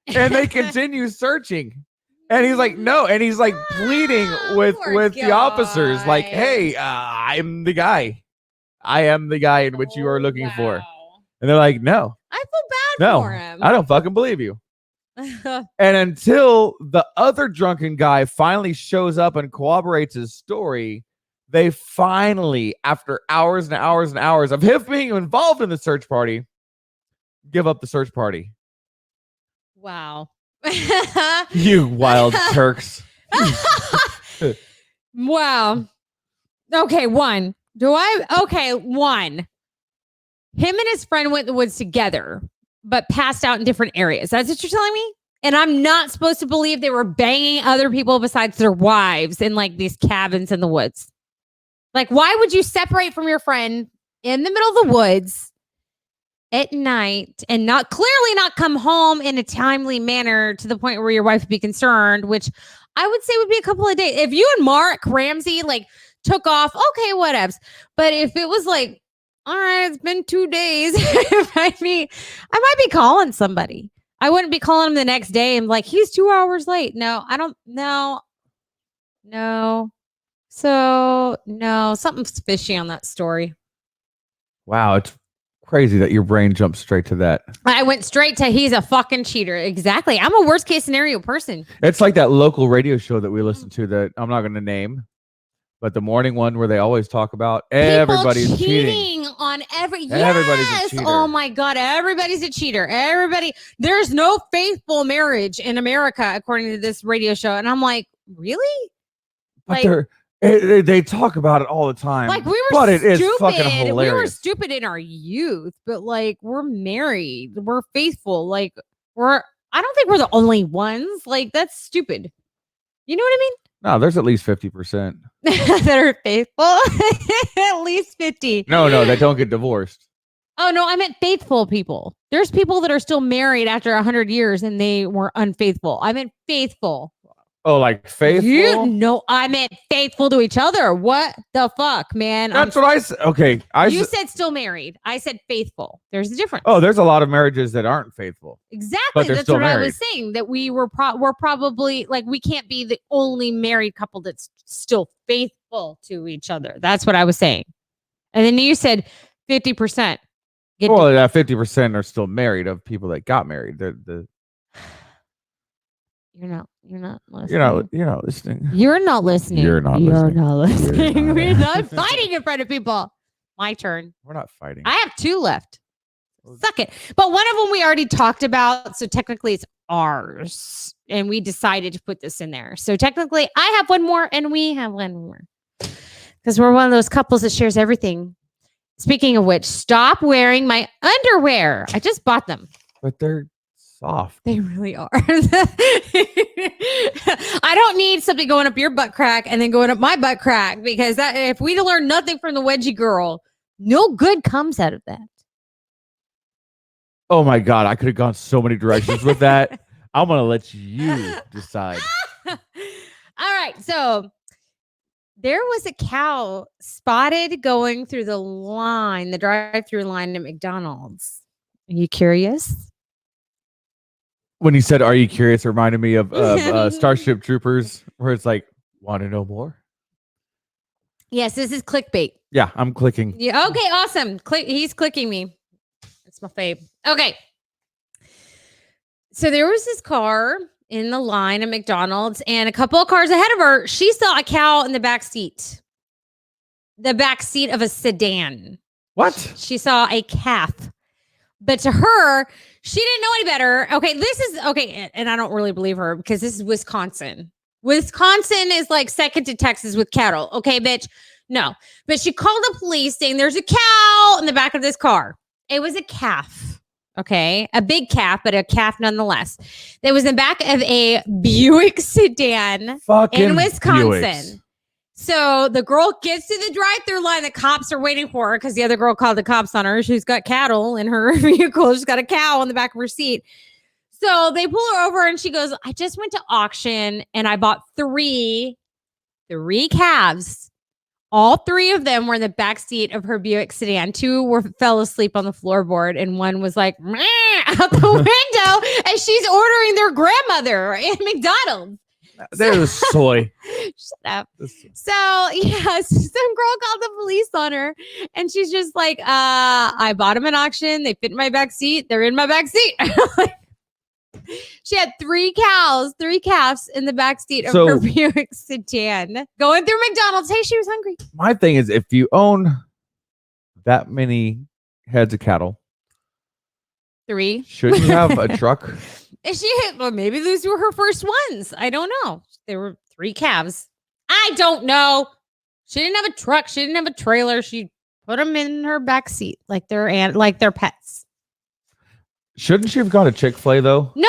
And they continue searching. And he's like, no. And he's like pleading with
Poor
the officers, like,
guy.
hey, I'm the guy. I am the guy in which you are looking for.
Wow.
And they're like, no,
I feel bad
no,
for him.
I don't fucking believe you. And until the other drunken guy finally shows up and corroborates his story, they finally, after hours and hours and hours of him being involved in the search party, give up the search party.
Wow.
You wild Turks.
Wow. Okay, one. One. Him and his friend went in the woods together, but passed out in different areas. That's what you're telling me? And I'm not supposed to believe they were banging other people besides their wives in like these cabins in the woods. Like, why would you separate from your friend in the middle of the woods at night and not come home in a timely manner to the point where your wife would be concerned, which I would say would be a couple of days. If you and Mark Ramsey like took off, okay, whatevs. But if it was like, all right, it's been 2 days, I might be calling somebody. I wouldn't be calling him the next day and like, he's 2 hours late. No, I don't know. No. So no, something's fishy on that story.
Wow, it's crazy that your brain jumps straight to that.
I went straight to he's a fucking cheater. Exactly. I'm a worst case scenario person.
It's like that local radio show that we listen to that I'm not going to name, but the morning one where they always talk about everybody's
People
cheating.
on
Everybody's a
Yes!
cheater.
Oh my God. Everybody's a cheater. There's no faithful marriage in America, according to this radio show. And I'm like, really?
But
like-
they talk about it all the time.
Like we were
but it is
stupid.
fucking
We were
hilarious.
stupid in our youth, but like we're married. We're faithful. Like I don't think we're the only ones. Like that's stupid. You know what I
No, there's at least 50%.
mean? That are faithful. At least 50.
No, they don't get divorced.
Oh no, I meant faithful people. There's people that are still married after 100 years and they were unfaithful. I meant faithful.
Oh, like faithful?
No, I meant faithful to each other. What the fuck, man?
That's what I said. Okay.
You said still married. I said faithful. There's a difference.
Oh, there's a lot of marriages that aren't faithful.
Exactly.
they're
That's
still
what I
married.
was saying. That we're probably like we can't be the only married couple that's still faithful to each other. That's what I was saying. And then you said 50%.
Well, that 50% are still married of people that got married.
You're not listening.
You're not listening.
You're not listening.
You're not
You're
listening.
not listening.
You're not
We're not fighting in front of people. My turn.
We're not fighting.
I have 2 left. Suck it. But one of them we already talked about. So technically it's ours. And we decided to put this in there. So technically I have one more and we have one more. Because we're one of those couples that shares everything. Speaking of which, stop wearing my underwear. I just bought them.
But they're soft.
They really are. I don't need something going up your butt crack and then going up my butt crack because that if we learn nothing from the wedgie girl, no good comes out of that.
Oh my God, I could have gone so many directions with that. I'm going to let you decide.
All right. So there was a cow spotted going through the drive-through line at McDonald's. Are you curious?
When you said, "Are you curious?" it reminded me of Starship Troopers, where it's like, "Want to know more?"
Yes, this is clickbait.
Yeah, I'm clicking.
Yeah. Okay. Awesome. He's clicking me. It's my fave. Okay. So there was this car in the line at McDonald's, and a couple of cars ahead of her, she saw a cow in the back seat. The back seat of a sedan.
What?
She saw a calf. But to her, she didn't know any better. Okay, this is okay, and I don't really believe her because this is Wisconsin. Wisconsin is like second to Texas with cattle. Okay, bitch. No. But she called the police saying there's a cow in the back of this car. It was a calf. Okay. A big calf, but a calf nonetheless. That was in the back of a Buick sedan
Fucking
in Wisconsin.
Buicks.
So the girl gets to the drive-through line. The cops are waiting for her because the other girl called the cops on her. She's got cattle in her vehicle. She's got a cow on the back of her seat. So they pull her over and she goes, I just went to auction and I bought three calves. All three of them were in the back seat of her Buick sedan. Two fell asleep on the floorboard, and one was like meh, out the window, and she's ordering their grandmother at McDonald's.
There's soy.
Shut up. So yeah, some girl called the police on her, and she's just like, I bought them at auction. They fit in my back seat. They're in my back seat. She had three calves in the back seat of her Buick sedan going through McDonald's. Hey, she was hungry.
My thing is, if you own that many heads of cattle,
three,
shouldn't you have a truck?
Well, maybe those were her first ones. I don't know. There were three calves. I don't know. She didn't have a truck. She didn't have a trailer. She put them in her back seat like they're pets.
Shouldn't she have gone to Chick-fil-A though?
No,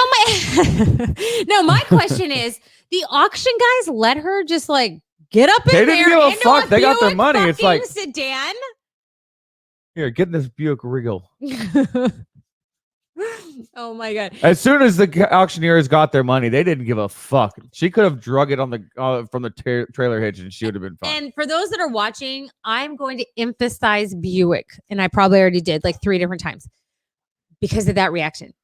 my question is, the auction guys let her just like get up in there.
They didn't give a fuck. They got their money. It's like
sedan.
Here, get in this Buick Regal.
Oh my god!
As soon as the auctioneers got their money, they didn't give a fuck. She could have drug it on the from the trailer hitch, and she would have been fine.
And for those that are watching, I'm going to emphasize Buick, and I probably already did like 3 different times because of that reaction.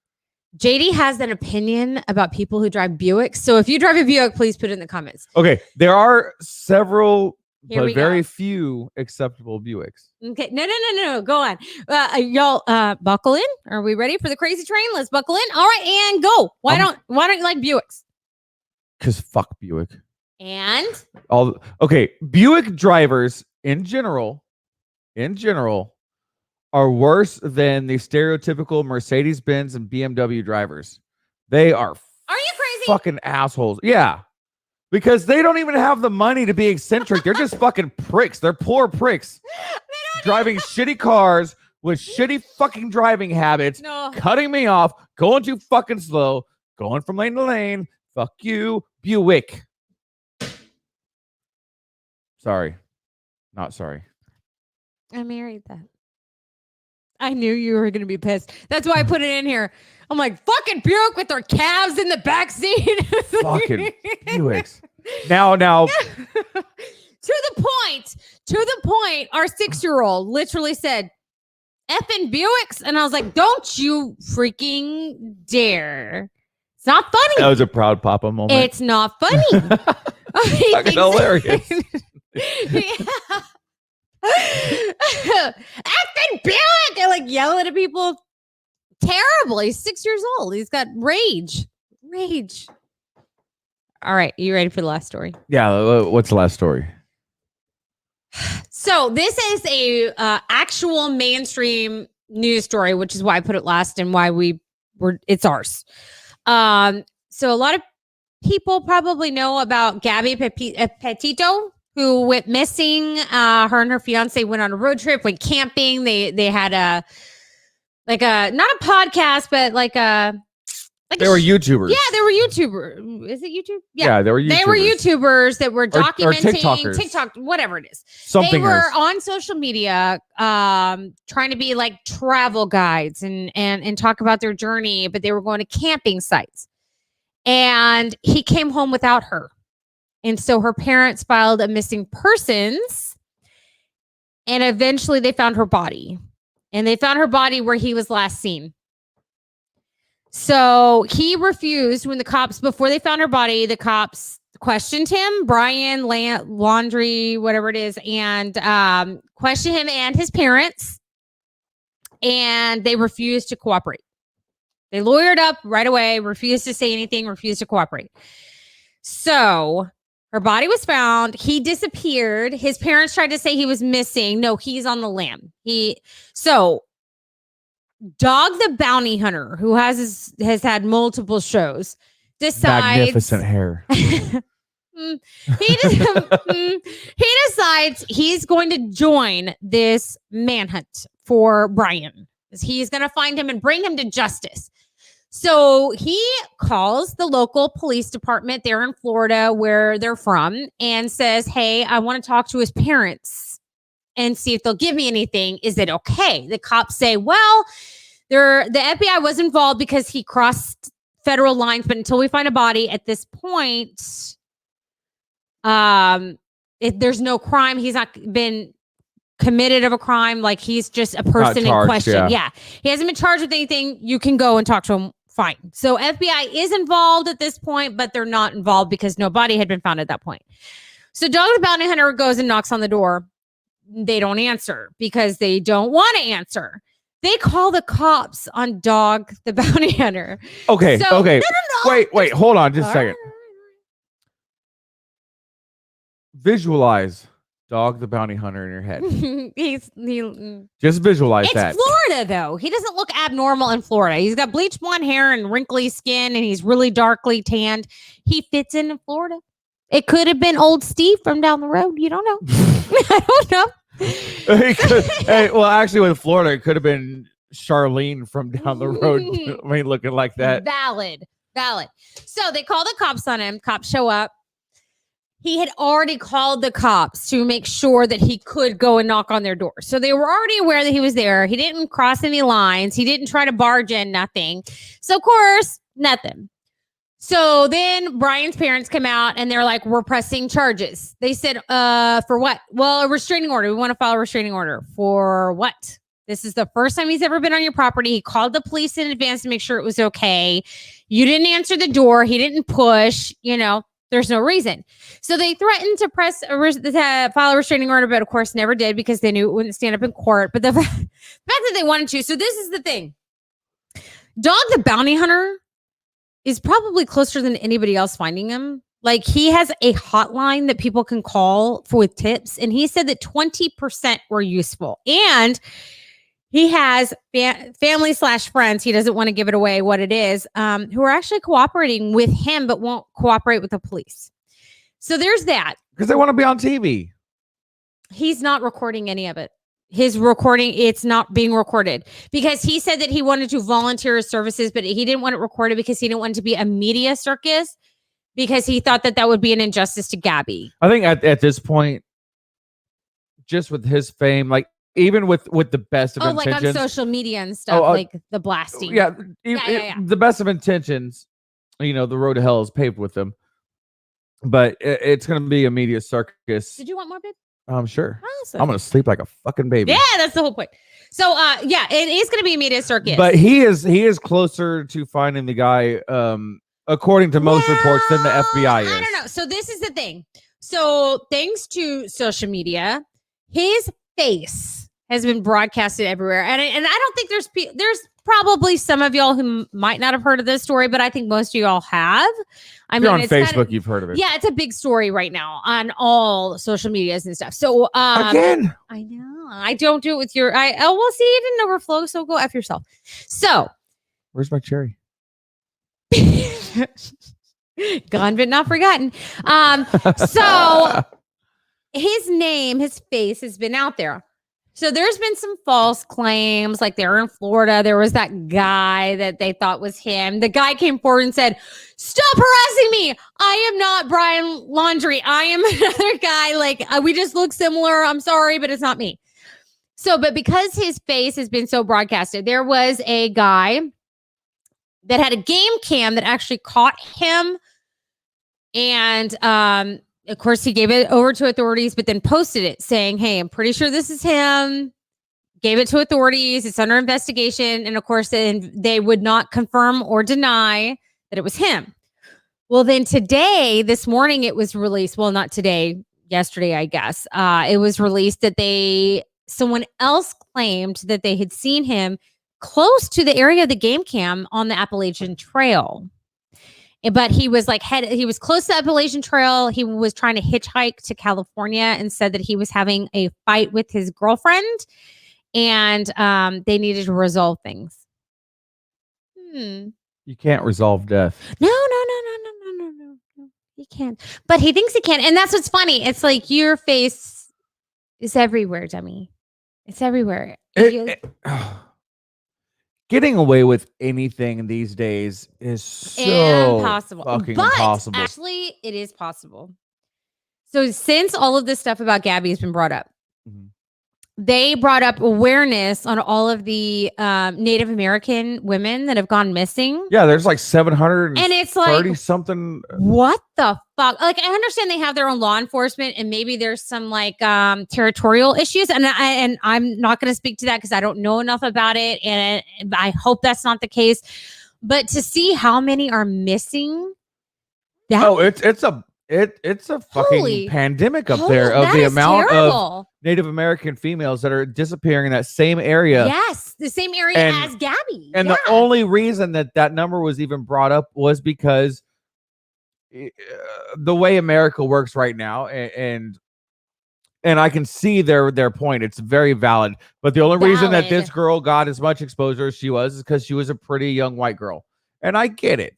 JD has an opinion about people who drive Buicks. So if you drive a Buick, please put it in the comments.
Okay, there are several,
Here
but
we
very
go.
few acceptable Buicks.
Okay. No. Go on. Y'all buckle in. Are we ready for the crazy train? Let's buckle in. All right, and go. Why don't you like Buicks?
Because fuck Buick.
And
Okay, Buick drivers in general are worse than the stereotypical Mercedes-Benz and BMW drivers. They are
you crazy?
fucking assholes. Yeah. Because they don't even have the money to be eccentric. They're just fucking pricks. They're poor pricks. Driving shitty cars with shitty fucking driving habits, cutting me off, going too fucking slow, going from lane to lane. Fuck you, Buick. Sorry. Not sorry.
I married that. I knew you were going to be pissed. That's why I put it in here. I'm like, fucking Buick with their calves in the back seat.
Fucking Buicks. Now.
To the point, our 6-year-old literally said, effing Buicks. And I was like, don't you freaking dare. It's not funny.
That was a proud papa moment.
It's not funny.
Fucking hilarious.
Effing Buick! They're like yelling at people. Terrible. He's 6 years old. He's got rage. All right. You ready for the last story?
Yeah. What's the last story?
So this is a actual mainstream news story, which is why I put it last and why it's ours. So a lot of people probably know about Gabby Petito, who went missing. Her and her fiance went on a road trip, went camping. They had not a podcast, but
they were YouTubers.
Yeah, they were YouTubers. Is it YouTube?
Yeah, they were YouTubers.
They were YouTubers that were documenting
TikTok,
whatever it is.
Something
they were on social media trying to be like travel guides and talk about their journey, but they were going to camping sites. And he came home without her. And so her parents filed a missing persons, and eventually they found her body. And they found her body where he was last seen. So he refused before they found her body, the cops questioned him, Brian Laundrie, whatever it is, and questioned him and his parents. and they refused to cooperate. They lawyered up right away, refused to say anything, refused to cooperate. So her body was found. He disappeared. His parents tried to say he was missing. No, he's on the lam. Dog the Bounty Hunter, who has had multiple shows, decides
Magnificent hair.
he decides he's going to join this manhunt for Brian. He's going to find him and bring him to justice. So he calls the local police department there in Florida, where they're from, and says, hey, I want to talk to his parents and see if they'll give me anything. Is it okay? The cops say, well, the FBI was involved because he crossed federal lines, but until we find a body at this point, there's no crime. He's not been committed of a crime. Like, he's just a person in question. Yeah. He hasn't been charged with anything. You can go and talk to him. Fine. So FBI is involved at this point, but they're not involved because no body had been found at that point. So Dog the Bounty Hunter goes and knocks on the door. They don't answer because they don't want to answer. They call the cops on Dog the Bounty Hunter.
Okay.
So,
okay.
No.
Wait. Hold on just a second. Visualize Dog the Bounty Hunter in your head. Just visualize that.
It's Florida, though. He doesn't look abnormal in Florida. He's got bleached blonde hair and wrinkly skin, and he's really darkly tanned. He fits in Florida. It could have been old Steve from down the road. You don't know. I don't know.
Well, actually, with Florida, it could have been Charlene from down the road. I mean, looking like that.
Valid. So they call the cops on him. Cops show up. He had already called the cops to make sure that he could go and knock on their door. So they were already aware that he was there. He didn't cross any lines. He didn't try to barge in, nothing. So, of course, nothing. So then Brian's parents come out and they're like, we're pressing charges. They said, for what? Well, a restraining order. We want to file a restraining order. For what? This is the first time he's ever been on your property. He called the police in advance to make sure it was okay. You didn't answer the door. He didn't push, There's no reason. So they threatened to file a restraining order, but of course never did because they knew it wouldn't stand up in court. But the fact that they wanted to. So this is the thing. Dog the Bounty Hunter is probably closer than anybody else finding him. Like, he has a hotline that people can call with tips. And he said that 20% were useful. And he has family/friends. He doesn't want to give it away what it is, who are actually cooperating with him, but won't cooperate with the police. So there's that.
Because they want to be on TV.
He's not recording any of it. His recording, it's not being recorded because he said that he wanted to volunteer his services, but he didn't want it recorded because he didn't want it to be a media circus because he thought that would be an injustice to Gabby.
I think at this point, just with his fame, like, even with the best of intentions,
like on social media and stuff, like the blasting.
Yeah,
The
best of intentions, the road to hell is paved with them. But it's going to be a media circus.
Did you want more, babe?
Sure.
Awesome.
I'm going to sleep like a fucking baby.
Yeah, that's the whole point. So, it is going to be a media circus.
But he is closer to finding the guy, according to most reports, than the FBI is.
I don't know. So this is the thing. So thanks to social media, his face has been broadcasted everywhere. And I don't think there's probably some of y'all who might not have heard of this story, but I think most of y'all have.
If you're on Facebook, you've heard of it.
Yeah, it's a big story right now on all social medias and stuff. So
again,
I know. I don't do it with your we'll see, it didn't overflow, so go F yourself. So
where's my cherry?
Gone but not forgotten. So his face has been out there. So there's been some false claims, like they were in Florida. There was that guy that they thought was him. The guy came forward and said, stop harassing me. I am not Brian Laundrie. I am another guy. Like, we just look similar. I'm sorry, but it's not me. So, but because his face has been so broadcasted, there was a guy that had a game cam that actually caught him. And, of course, he gave it over to authorities, but then posted it saying, hey, I'm pretty sure this is him. Gave it to authorities. It's under investigation. And of course, then they would not confirm or deny that it was him. Well, then this morning, it was released. Well, not today, yesterday, I guess. It was released that they someone else claimed that they had seen him close to the area of the game cam on the Appalachian Trail. But he was like he was close to the Appalachian Trail. He was trying to hitchhike to California and said that he was having a fight with his girlfriend and they needed to resolve things.
You can't resolve death.
No. He can't. But he thinks he can. And that's what's funny. It's like your face is everywhere, dummy. It's everywhere.
Getting away with anything these days is so
impossible.
Fucking
but
impossible.
Actually, it is possible. So since all of this stuff about Gabby has been brought up, they brought up awareness on all of the Native American women that have gone missing.
Yeah, there's like 730
and it's like
something.
What the fuck? Like, I understand they have their own law enforcement, and maybe there's some like territorial issues, and I'm not going to speak to that because I don't know enough about it, and I hope that's not the case. But to see how many are missing,
it's a fucking pandemic up there of the amount of Native American females that are disappearing in that same area.
Yes, the same area as Gabby.
And the only reason that number was even brought up was because the way America works right now, and I can see their point. It's very valid. But the only reason that this girl got as much exposure as she was is because she was a pretty young white girl. And I get it.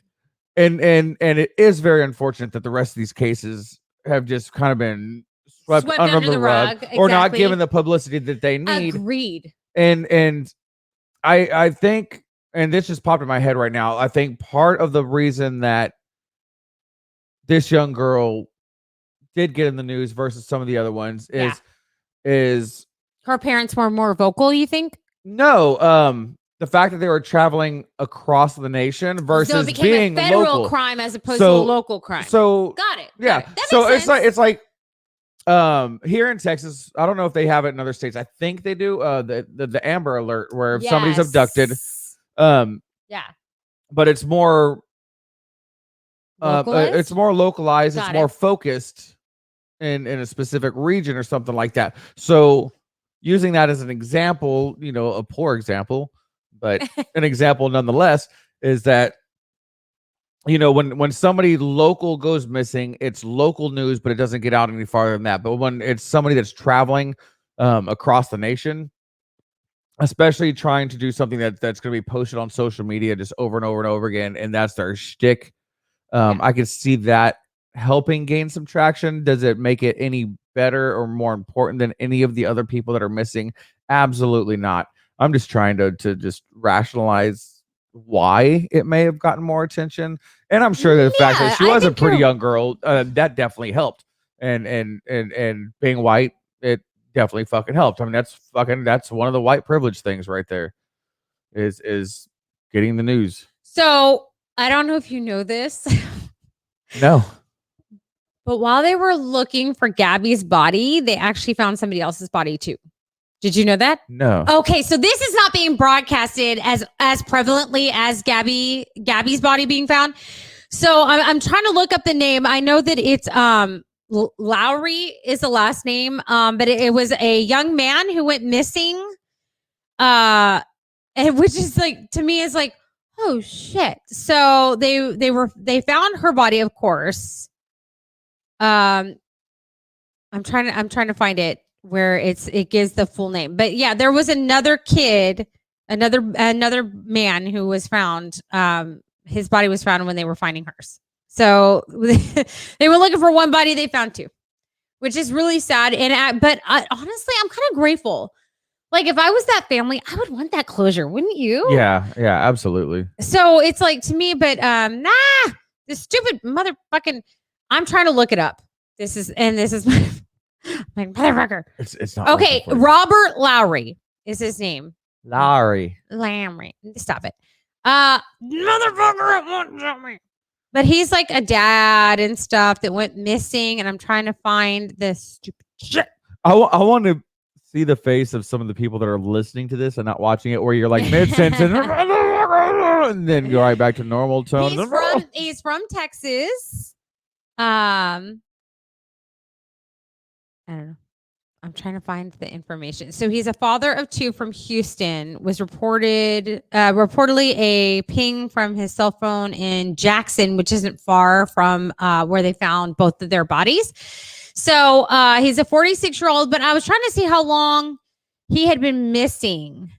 And it is very unfortunate that the rest of these cases have just kind of been swept under the rug. Or not given the publicity that they need.
Agreed.
And I think, and this just popped in my head right now, I think part of the reason that this young girl did get in the news versus some of the other ones is
her parents were more vocal, you think?
No, the fact that they were traveling across the nation versus so it became being a
federal
local
crime as opposed to a local crime.
So
got it.
Yeah.
Got it.
So it's like here in Texas, I don't know if they have it in other states. I think they do. The Amber Alert, where if somebody's abducted, but it's more it's more localized. It's more focused in a specific region or something like that. So using that as an example, a poor example, but an example nonetheless, is that when somebody local goes missing, it's local news, but it doesn't get out any farther than that. But when it's somebody that's traveling across the nation, especially trying to do something that's going to be posted on social media just over and over and over again, and that's their shtick, I could see that helping gain some traction. Does it make it any better or more important than any of the other people that are missing? Absolutely not. I'm just trying to just rationalize why it may have gotten more attention, and I'm sure that the fact that she was a pretty young girl, that definitely helped, and being white, it definitely fucking helped. I mean, that's one of the white privilege things right there, is getting the news.
So I don't know if you know this.
No.
But while they were looking for Gabby's body, they actually found somebody else's body too. Did you know that?
No.
Okay, so this is not being broadcasted as prevalently as Gabby's body being found. So I'm trying to look up the name. I know that it's Lowry is the last name, but it was a young man who went missing. And which is like, to me, is like, oh shit. So they found her body, of course. I'm trying to find it where it gives the full name. But yeah, there was another kid, another man who was found. His body was found when they were finding hers. So they were looking for one body, they found two, which is really sad. But honestly, I'm kind of grateful. Like, if I was that family, I would want that closure, wouldn't you?
Yeah, absolutely.
So it's like, to me, but this stupid motherfucking. I'm trying to look it up. This is my motherfucker.
It's not
okay. Robert Lowry is his name.
Lowry.
Stop it. Motherfucker, it won't show me. But he's like a dad and stuff that went missing, and I'm trying to find this stupid shit.
I want to see the face of some of the people that are listening to this and not watching it, where you're like mid-sentence and then go right back to normal tone.
He's from Texas. I don't know. I'm trying to find the information. So he's a father of 2 from Houston. Was reportedly a ping from his cell phone in Jackson, which isn't far from where they found both of their bodies. So he's a 46-year-old, but I was trying to see how long he had been missing.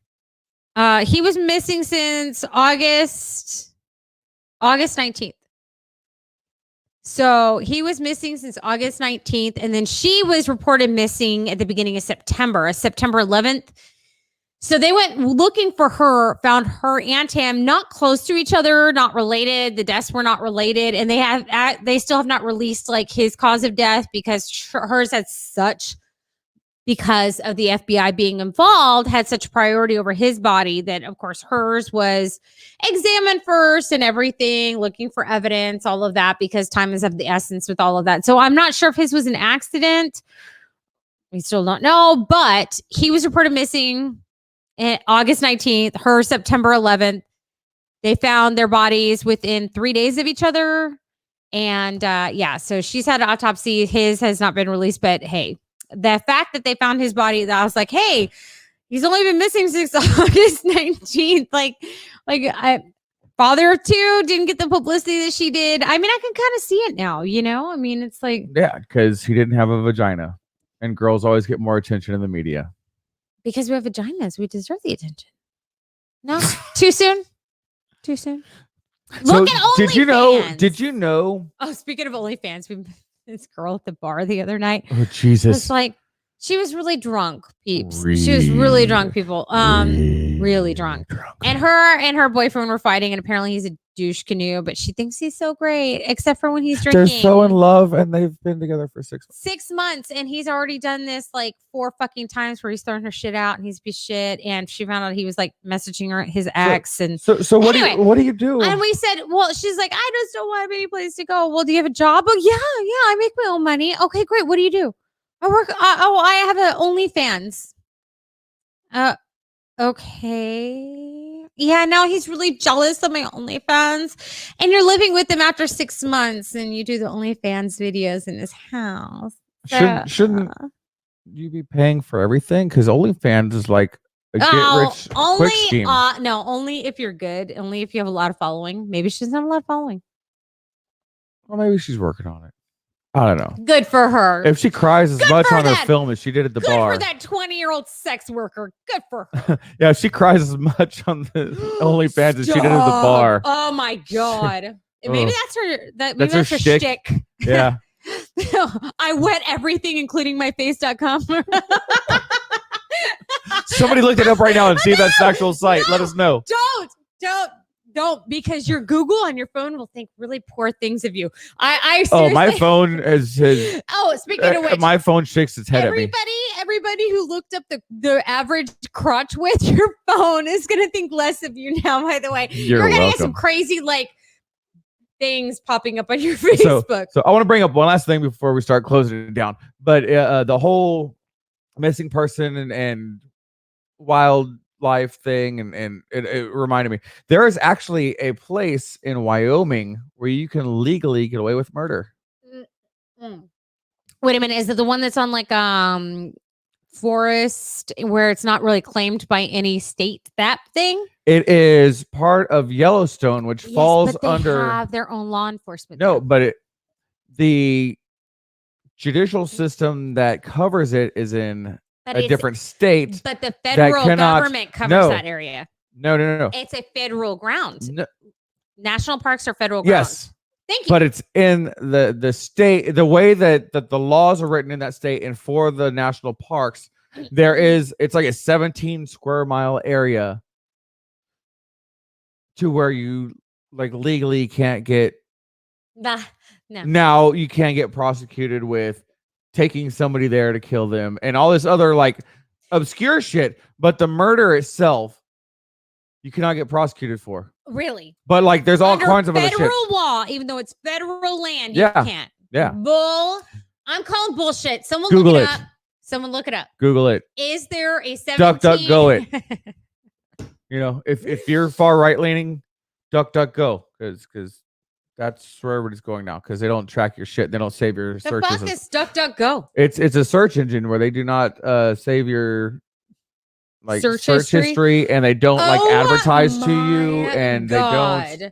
He was missing since August 19th. So he was missing since August 19th. And then she was reported missing at the beginning of September 11th. So they went looking for her, found her and him not close to each other, not related. The deaths were not related. And they still have not released like his cause of death because hers had such, because of the FBI being involved, had such priority over his body that, of course, hers was examined first and everything, looking for evidence, all of that, because time is of the essence with all of that. So I'm not sure if his was an accident. We still don't know, but he was reported missing August 19th, her September 11th. They found their bodies within 3 days of each other. And so she's had an autopsy. His has not been released, but hey, the fact that they found his body, I was like, hey, he's only been missing since August 19th. Father of 2 didn't get the publicity that she did. I mean, I can kind of see it now, you know? I mean, it's like.
Yeah, because he didn't have a vagina. And girls always get more attention in the media.
Because we have vaginas. We deserve the attention. No? Too soon? Too soon? Look at OnlyFans.
Did you know?
Oh, speaking of OnlyFans, we met this girl at the bar the other night.
Oh, Jesus.
It's like, she was really drunk, peeps. She was really drunk, people. Really drunk. And her boyfriend were fighting, and apparently he's a douche canoe, but she thinks he's so great, except for when he's drinking.
They're so in love, and they've been together for 6 months.
6 months, and he's already done this like 4 fucking times where he's thrown her shit out and he's be shit. And she found out he was like messaging her, his ex.
So anyway, what do you do?
And we said, well, she's like, I just don't have any place to go. Well, do you have a job? Oh, yeah, I make my own money. Okay, great. What do you do? I work. I have an OnlyFans. Okay. Yeah, now he's really jealous of my OnlyFans. And you're living with him after 6 months, and you do the OnlyFans videos in his house.
Shouldn't you be paying for everything? Because OnlyFans is like a get-rich-quick scheme.
No, only if you're good. Only if you have a lot of following. Maybe she doesn't have a lot of following.
Well, maybe she's working on it. I don't know.
Good for her.
If she cries as much on her film as she did at the bar.
Good for that 20-year-old sex worker. Good for her.
Yeah, if she cries as much on the OnlyFans as she did at the bar.
Oh my God. Maybe that's her.
That's her shtick. Yeah.
I wet everything, including my face.com.
Somebody look it up right now and see if that's an actual site. Let us know.
Don't, because your Google on your phone will think really poor things of you.
My phone is.
Speaking of which,
my phone shakes its head at me.
Everybody who looked up the average crotch width, your phone is gonna think less of you now. By the way, you're gonna get some crazy things popping up on your Facebook.
So I want to bring up one last thing before we start closing it down. But the whole missing person and wildlife thing, and it reminded me, there is actually a place in Wyoming where you can legally get away with murder.
Wait a minute, is it the one that's on forest where it's not really claimed by any state? That thing?
It is part of Yellowstone, which falls under.
They have their own law enforcement.
No, but the judicial system that covers it is in a different state.
But the federal government covers that area.
No.
It's a federal ground. No. National parks are federal
grounds.
Yes. Thank you.
But it's in the state, the way that the laws are written in that state, and for the national parks, it's like a 17 square mile area to where you legally can't get.
No.
Now you can't get prosecuted with taking somebody there to kill them and all this other obscure shit, but the murder itself you cannot get prosecuted for.
Really?
But there's all kinds of other shit.
Federal law, even though it's federal land, you can't.
Yeah.
I'm calling bullshit. Someone
Google
look it up. Someone look it up.
Google it.
Is there a 17?
Duck, go it. If you're far right leaning, duck, go, because That's where everybody's going now because they don't track your shit. They don't save your
The
searches.
fuck is DuckDuckGo?
It's a search engine where they do not save your like
Search
search
history?
history, and they don't like
Oh
advertise to you,
my
and they don't.
God.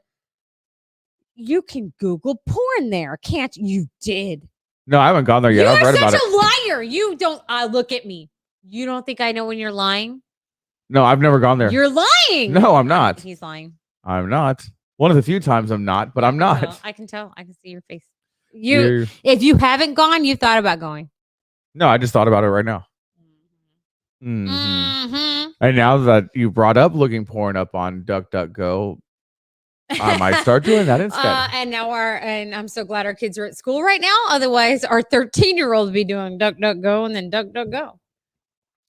You can Google porn there, can't you? You did.
No, I haven't gone there yet.
You're
I've read about
such
it.
a liar. You don't look at me. You don't think I know when you're lying?
No, I've never gone there.
You're lying.
No, I'm not.
He's lying.
I'm not. One of the few times I'm not, but I'm not.
I can tell. I can see your face.
You're-
If you haven't gone, you've thought about going.
No, I just thought about it right now. Mhm.
Mm-hmm.
And now that you brought up looking porn up on DuckDuckGo, I might start doing that instead.
And now I'm so glad our kids are at school right now. Otherwise, our 13-year-old would be doing DuckDuckGo and then DuckDuckGo.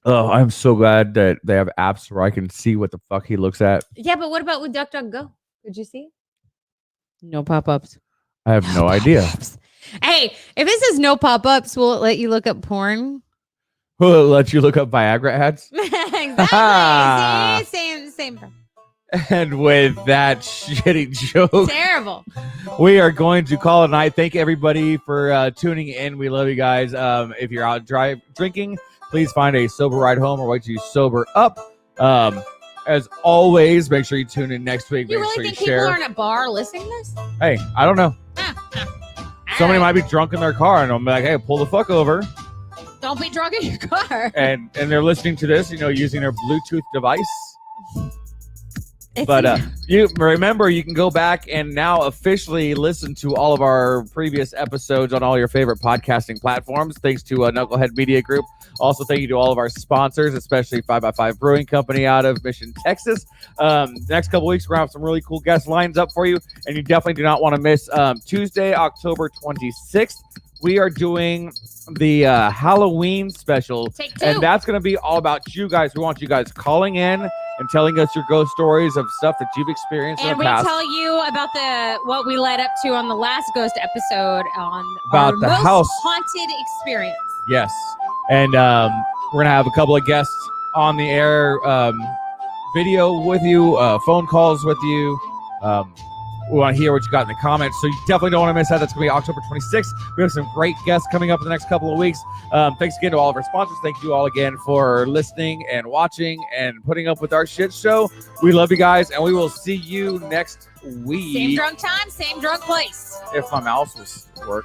Oh, I'm so glad that they have apps where I can see what the fuck he looks at.
Yeah, but what about with DuckDuckGo? Did you see? No pop-ups.
I have no idea.
Pop-ups. Hey, if it says no pop-ups, will it let you look up porn?
Will it let you look up Viagra ads?
Exactly. See? Same.
And with that shitty joke,
Terrible.
we are going to call it a night. Thank everybody for tuning in. We love you guys. If you're out drinking, please find a sober ride home or wait till you sober up. As always, make sure you tune in next week.
You
Make
really
sure
think
you
people
share.
are in a bar listening to this?
Hey, I don't know. Somebody might be drunk in their car, and I'm like, "Hey, pull the fuck over."
Don't be drunk in your car.
And they're listening to this, using their Bluetooth device.
It's
But you remember, you can go back and now officially listen to all of our previous episodes on all your favorite podcasting platforms. Thanks to Knucklehead Media Group. Also, thank you to all of our sponsors, especially 5x5 Brewing Company out of Mission, Texas. The next couple weeks, we're going to have some really cool guest lines up for you, and you definitely do not want to miss Tuesday, October 26th. We are doing the Halloween special,
Take two.
and that's going to be all about you guys. We want you guys calling in and telling us your ghost stories of stuff that you've experienced in
And
the
we
past.
tell you about what we led up to on the last ghost episode on
About
our
the
most
house.
haunted experience.
Yes. And we're going to have a couple of guests on the air, video with you, phone calls with you. We want to hear what you got in the comments. So you definitely don't want to miss that. That's going to be October 26th. We have some great guests coming up in the next couple of weeks. Thanks again to all of our sponsors. Thank you all again for listening and watching and putting up with our shit show. We love you guys, and we will see you next week.
Same drunk time, same drunk place.
If my mouse will work.